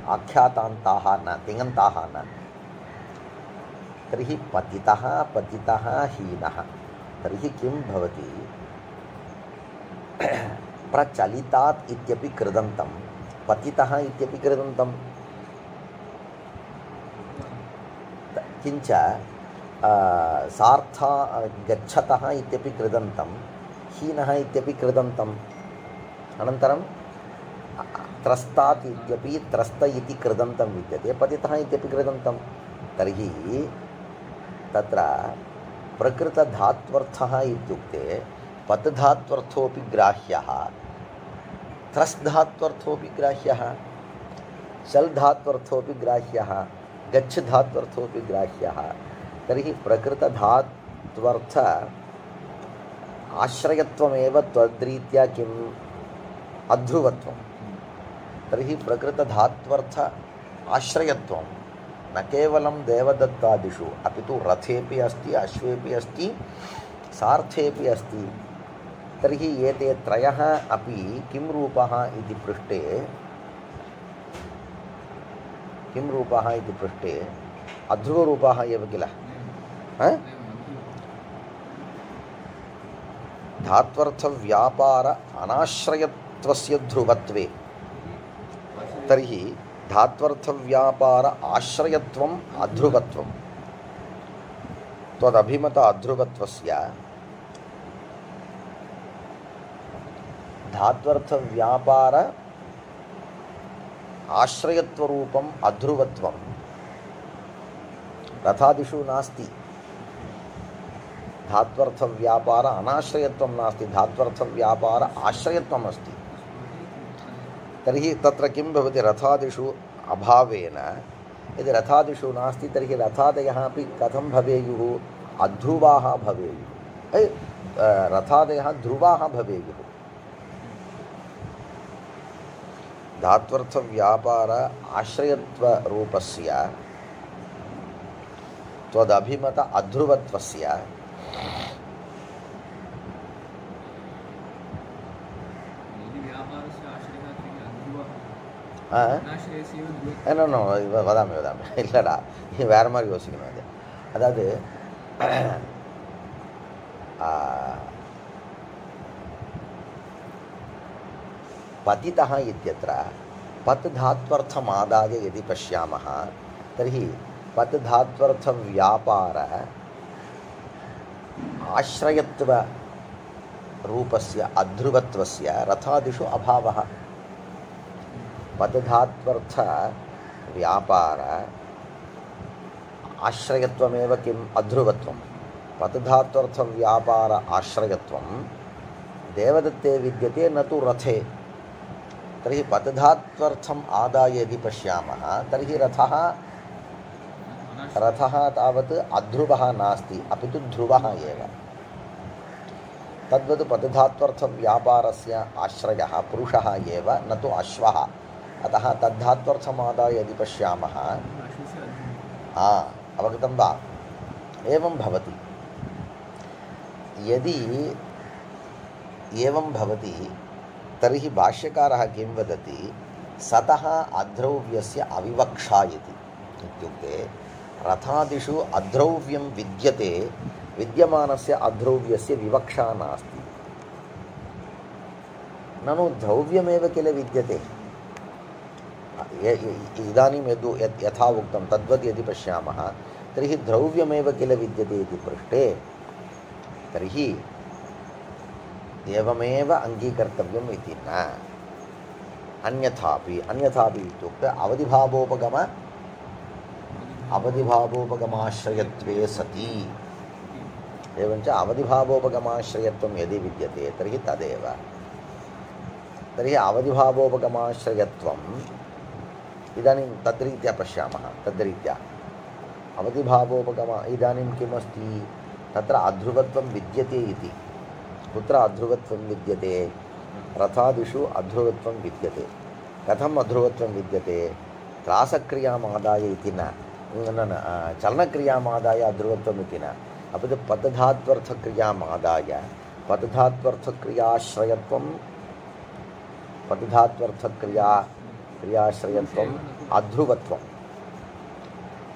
आख्यातान्ताः न, तिङन्ताः न। तर्हि पतितः पतितः हीनः, तर्हि किं भवति? प्रचलितात् इत्यपि कृदन्तं, पतितः इत्यपि कृदन्तं, किञ्च सार्था गच्छतः इत्यपि कृदन्तं, हीनः इत्यपि कृदन्तम्। अनन्तरं त्रस्तात् इत्यपि त्रस्त इति कृदन्तं विद्यते, पतितः इत्यपि कृदन्तं। तर्हि तत्र प्रकृतधात्वर्थः इत्युक्ते पत् धात्वर्थोऽपि ग्राह्यः, त्रस् धात्वर्थोऽपि ग्राह्यः, शल् धात्वर्थोऽपि ग्राह्यः, गच्छ धात्वर्थोऽपि ग्राह्यः। तर्हि प्रकृतधात्वर्थ आश्रयत्वमेव त्वद्रीत्या किम्? अध्रुवत्वं। तर्हि प्रकृतधात्वर्थ आश्रयत्वं न केवलं देवदत्तादिषु अपि तु रथेपि अस्ति, अश्वेपि अस्ति, सार्थेपि अस्ति। तर्हि एते त्रयः अपि किं रूपः इति पृष्टे अध्रुवरूपाः एव किल। धात्वर्थव्यापार अनाश्रयत्वस्य ध्रुवत्वे तर्हि धात्वर्थव्यापार आश्रयत्वम् अध्रुवत्वं त्वदभिमत अध्रुवत्वस्य धात्वर्थव्यापार आश्रयत्वरूपम् अध्रुवत्वं रथादिषु नास्ति। धात्वर्थव्यापार अनाश्रयत्वं नास्ति, धात्वर्थव्यापार आश्रयत्वम् अस्ति। तर्हि तत्र किं भवति, रथादिषु अभावेन यदि रथादिषु नास्ति तर्हि रथादयः अपि कथं भवेयुः, अध्रुवाः भवेयुः, रथादयः ध्रुवाः भवेयुः। धात्वर्थव्यापार आश्रयत्वरूपस्य त्वदभिमत अध्रुवत्वस्य வதாமி இல்லைடா, நீ வேறு மாதிரி யோசிக்கணும். அது அதாவது पतितः इत्यत्र पत् धात्वर्थमादाय यदि पश्यामः तर्हि पत् धात्वर्थव्यापार आश्रयत्वरूपस्य अध्रुवत्वस्य रथादिषु अभावः। पत् धात्वर्थव्यापार आश्रयत्वमेव किम् अध्रुवत्वं। पत् धात्वर्थव्यापार आश्रयत्वं देवदत्ते विद्यते न तु रथे। तर्हि पतधात्वर्थम् आदाय यदि पश्यामः तर्हि रथः तावत् अध्रुवः नास्ति, अपि तु ध्रुवः एव। तद्वत् पतधात्वर्थव्यापारस्य आश्रयः पुरुषः एव, न तु अश्वः। अतः तद्धात्वर्थमादाय यदि पश्यामः, अवगतं वा? एवं भवति। यदि एवं भवति तर्हि भाष्यकारः किं वदति, सतः अद्रव्यस्य अविवक्षा इति। इत्युक्ते रथादिषु अद्रव्यं विद्यते, विद्यमानस्य अद्रव्यस्य विवक्षा नास्ति। ननु द्रव्यमेव किल विद्यते। इदानीं यथा उक्तं तद्वत् यदि पश्यामः तर्हि द्रव्यमेव किल विद्यते इति पृष्टे तर्हि एवमेव अङ्गीकर्तव्यम् इति न। अन्यथापि इत्युक्ते अवधिभावोपगमाश्रयत्वे सति। एवञ्च अवधिभावोपगमाश्रयत्वं यदि विद्यते तर्हि तदेव। तर्हि अवधिभावोपगमाश्रयत्वम् इदानीं तद्रीत्या पश्यामः। तद्रीत्या इदानीं किमस्ति, तत्र अध्रुवत्वं विद्यते इति। कुत्र अध्रुवत्वं विद्यते? रथादिषु अध्रुवत्वं विद्यते। कथम् अध्रुवत्वं विद्यते? त्रासक्रियामादाय इति न, चलनक्रियामादाय अध्रुवत्वम् इति न, अपि तु पतधात्वर्थक्रियामादाय पतधात्वर्थक्रियाश्रयत्वम् अध्रुवत्वं,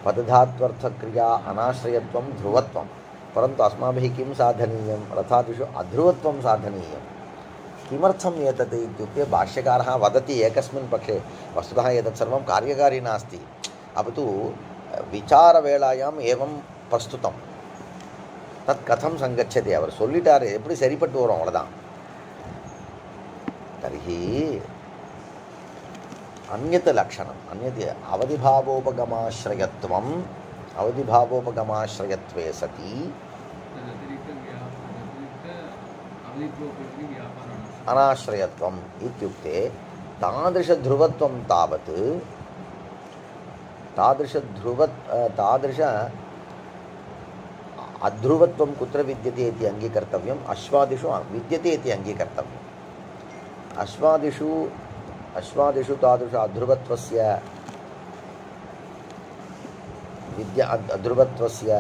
पतधात्वर्थक्रिया अनाश्रयत्वं ध्रुवत्वं। परन्तु अस्माभिः किं साधनीयं? रथादिषु अध्रुवत्वं साधनीयं। किमर्थम् एतत् इत्युक्ते भाष्यकारः वदति एकस्मिन् पक्षे, वस्तुतः एतत् सर्वं कार्यकारी नास्ति, अपि तु विचारवेलायाम् एवं प्रस्तुतं। तत् कथं सङ्गच्छति, அவர் சொல்லிட்டாரு, எப்படி சரிப்பட்டு வரும், அவ்வளவுதான். तर्हि अन्यत् लक्षणम्, अन्यत् अवधिभावोपगमाश्रयत्वे सति अनाश्रयत्वम् इत्युक्ते तादृशध्रुवत्वं तावत् तादृश अध्रुवत्वं कुत्र विद्यते इति अङ्गीकर्तव्यम्। अश्वादिषु विद्यते इति अङ्गीकर्तव्यम्। अश्वादिषु अश्वादिषु तादृश अध्रुवत्वस्य विद्या अध्रुवत्वस्य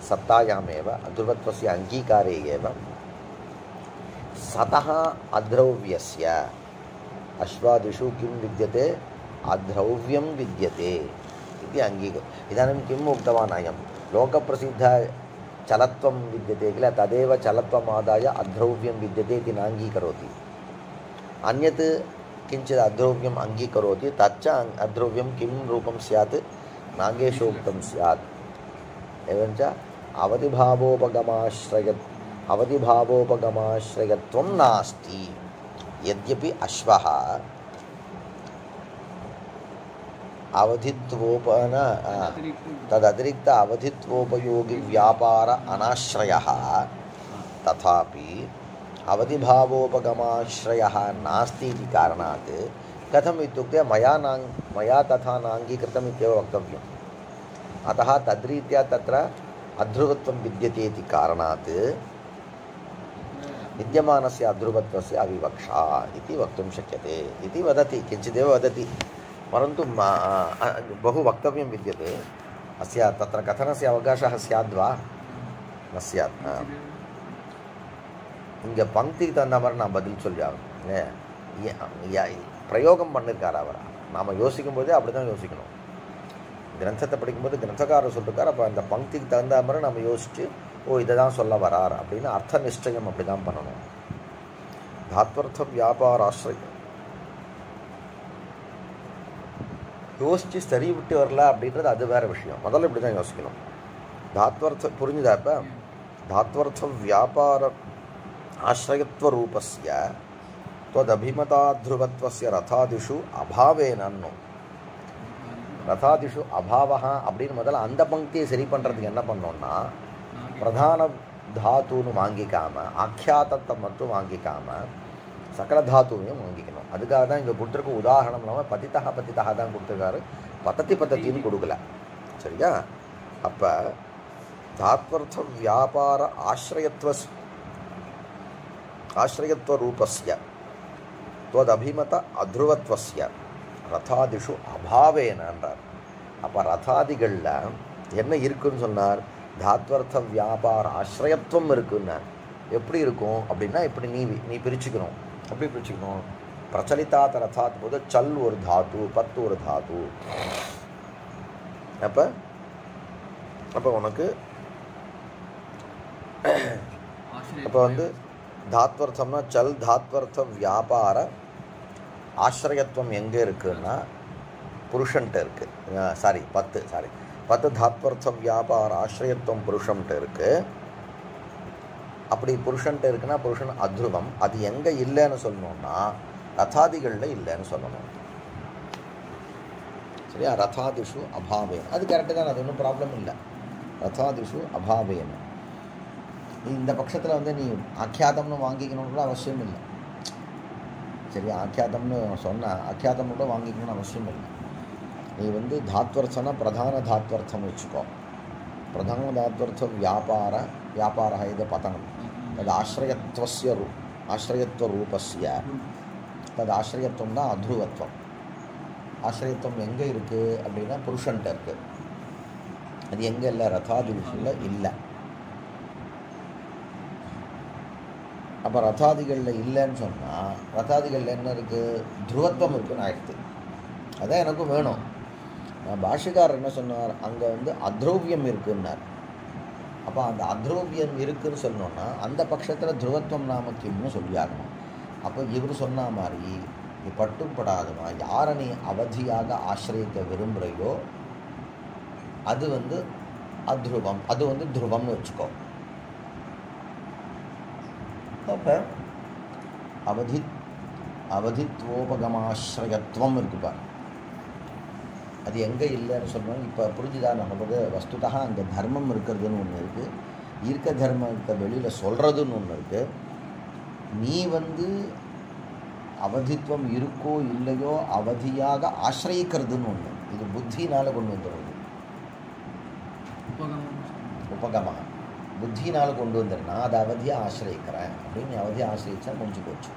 सत्तायामेव अध्रुवत्वस्य अङ्गीकारे एव सतः अद्रव्यस्य अश्वादिषु किं विद्यते अद्रव्यं विद्यते इति इदानीं किम् उक्तवान् अयं लोकप्रसिद्धचलत्वं विद्यते किल तदेव चलत्वम् आदाय अद्रव्यं विद्यते इति नाङ्गीकरोति अन्यत् किञ्चित् अद्रव्यम् अङ्गीकरोति तच्च अद्रव्यं किं रूपं स्यात् नागेशोक्तं स्यात् एवञ्च अवधिभावोपगमाश्रयत्वं नास्ति यद्यपि अश्वः अवधित्वोपन तदतिरिक्त अवधित्वोपयोगी व्यापार अनाश्रयः तथापि अवधिभावोपगमाश्रयः नास्ति इति कारणात् कथम् इत्युक्ते मया तथा नाङ्गीकृतम् इत्येव वक्तव्यम् अतः तद्रीत्या तत्र अध्रुवत्वं विद्यते इति कारणात् विद्यमानस्य अध्रुवत्वस्य अविवक्षा इति वक्तुं शक्यते इति वदति किञ्चिदेव वदति परन्तु बहु वक्तव्यं विद्यते अस्य तत्र कथनस्य अवकाशः स्याद्वा न स्यात् இங்கே பங்க்திக்கு தகுந்த மாதிரி நான் பதில் சொல்லி ஆகணும் பிரயோகம் பண்ணியிருக்கார் அவர் நாம் யோசிக்கும் போதே அப்படி தான் யோசிக்கணும் கிரந்தத்தை படிக்கும்போது கிரந்தக்காரர் சொல்லிருக்கார் அப்போ அந்த பங்க்திக்கு தகுந்த மாதிரி நம்ம யோசித்து ஓ இதை தான் சொல்ல வரார் அப்படின்னு அர்த்த நிச்சயம் அப்படி தான் பண்ணணும் தாத்வர்த்த வியாபார ஆசிரியம் யோசித்து சரி விட்டு வரல அப்படின்றது அது வேறு விஷயம் முதல்ல இப்படி தான் யோசிக்கணும் தாத்வர்த்த புரிஞ்சுதா இப்போ தாத்வர்த்த வியாபார आश्रयत्वरूपस्य त्वदभिमताध्रुवत्वस्य रथादिषु अभावेनन्नु रथादिषु अभावः அப்படின்னு முதல்ல அந்த பங்கியை சரி பண்ணுறதுக்கு என்ன பண்ணோம்னா பிரதான தாத்துன்னு வாங்கிக்காம ஆக்கியாத்தத்தை மட்டும் வாங்கிக்காம சகல தாத்துவையும் வாங்கிக்கணும் அதுக்காக தான் இங்கே கொடுத்துருக்க உதாரணம் இல்லாமல் பதித்தா தான் கொடுத்துருக்காரு பத்தத்தின்னு கொடுக்கல சரியா அப்போ தாத்வர்த்த வியாபார आश्रयत्वरूपस्य त्वदभिमत अध्रुवत्वस्य रथादिषु अभावेन என்றார் அப்போ ரதாதிகளில் என்ன இருக்குன்னு சொன்னார் தாத்வர்த்த வியாபார ஆசிரியத்துவம் இருக்குன்னார் எப்படி இருக்கும் அப்படின்னா இப்படி நீ பிரிச்சுக்கணும் எப்படி பிரிச்சுக்கணும் பிரச்சலிதாத்த ரதாத் போது சல் ஒரு தாத்து பத்து ஒரு தாத்து அப்போ உனக்கு அப்போ வந்து தாத்வர்த்தம்னா சல் தாத்வர்த்த வியாபார ஆசிரியத்துவம் எங்கே இருக்குன்னா புருஷன்ட்ட இருக்குது பத்து தாத்வர்த்த வியாபார ஆசிரியத்துவம் புருஷன்ட்ட இருக்குது அப்படி புருஷன்ட்ட இருக்குன்னா புருஷன் அத்ருவம் அது எங்கே இல்லைன்னு சொல்லணும்னா ரதாதிகளில் இல்லைன்னு சொல்லணும் சரியா ரதாதிஷு அபாவேன் அது கரெக்டு தான் அது ஒன்றும் ப்ராப்ளம் இல்லை ரதாதிஷு அபாவேன் இந்த பட்சத்தில் வந்து நீ ஆக்கியாதம்னு வாங்கிக்கணும்னு அவசியம் இல்லை சரியா ஆக்கியாதம்னு சொன்னால் ஆக்கியாதம் கூட வாங்கிக்கணும்னு அவசியம் இல்லை நீ வந்து தாத்வர்த்தனா பிரதான தாத்வர்த்தம் வச்சுக்கோ பிரதான தாத்வர்த்த வியாபார இது பதனம் தது ஆசிரியத்வரூபஸ்ய தது ஆசிரியத்துவம் தான் அத்ருவத்வம் ஆசிரியத்துவம் எங்கே இருக்குது அப்படின்னா புருஷன்ட்ட இருக்குது அது எங்கே இல்லை ரதாதிஷுல இல்லை அப்போ ரதாதிகளில் இல்லைன்னு சொன்னால் ரதாதிகளில் என்ன இருக்குது துருவத்துவம் இருக்குன்னு ஆயிடுது அதான் எனக்கும் வேணும் பாஷிகாரர் என்ன சொன்னார் அங்கே வந்து அத்ரவ்யம் இருக்குன்னார் அப்போ அந்த அத்ரவ்யம் இருக்குன்னு சொன்னோன்னா அந்த பட்சத்தில் துருவத்துவம் நாமக்கியம்னு சொல்லியாகணும் அப்போ இவர் சொன்ன மாதிரி நீ பட்டுப்படாதமா யாரை நீ அவதியாக ஆசிரியக்க விரும்புகிறையோ அது வந்து அத்ருவம் அது வந்து துருவம்னு வச்சுக்கோ அப்போ அவதித்வோபகமாசிரயத்துவம் இருக்குப்பா அது எங்கே இல்லைன்னு சொன்னோம் இப்போ புரிஞ்சுதா நமக்கு வஸ்துதா அங்கே தர்மம் இருக்கிறதுன்னு ஒன்று இருக்குது ஈர்க்க தர்மத்தை வெளியில் சொல்கிறதுன்னு ஒன்று இருக்குது நீ வந்து அவதித்துவம் இருக்கோ இல்லையோ அவதியாக ஆசிரியிக்கிறதுன்னு ஒன்று இது புத்தினால் கொண்டு வந்துடுறது உபகமாக புத்தினால் கொண்டு வந்துடுனா அதை அவதியாக ஆசிரியிக்கிறேன் அப்படின்னு அவதியாக ஆசிரியிச்சா முடிஞ்சு போச்சு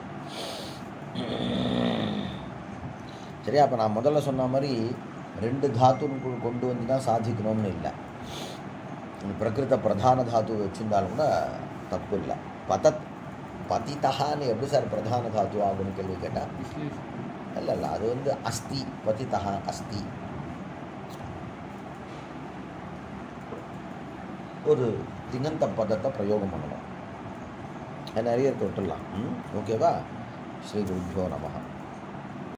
சரியா? அப்போ நான் முதல்ல சொன்ன மாதிரி 2 தாத்துன்னு கொண்டு வந்து தான் சாதிக்கணும்னு இல்லை. பிரகிருத பிரதான தாத்து வச்சுருந்தாலும் கூட தப்பு இல்லை. பதித்தகான்னு எப்படி சார் பிரதான தாத்து ஆகும்னு கேள்வி கேட்டால், இல்லை இல்லை, அது வந்து அஸ்தி, பதித்தகா அஸ்தி. ஒரு திங்கந்த பதத்தை பிரயோகம் பண்ணணும். நிறைய தொட்டுடலாம். ஓகேவா? ஸ்ரீ குருभ्यो நமः.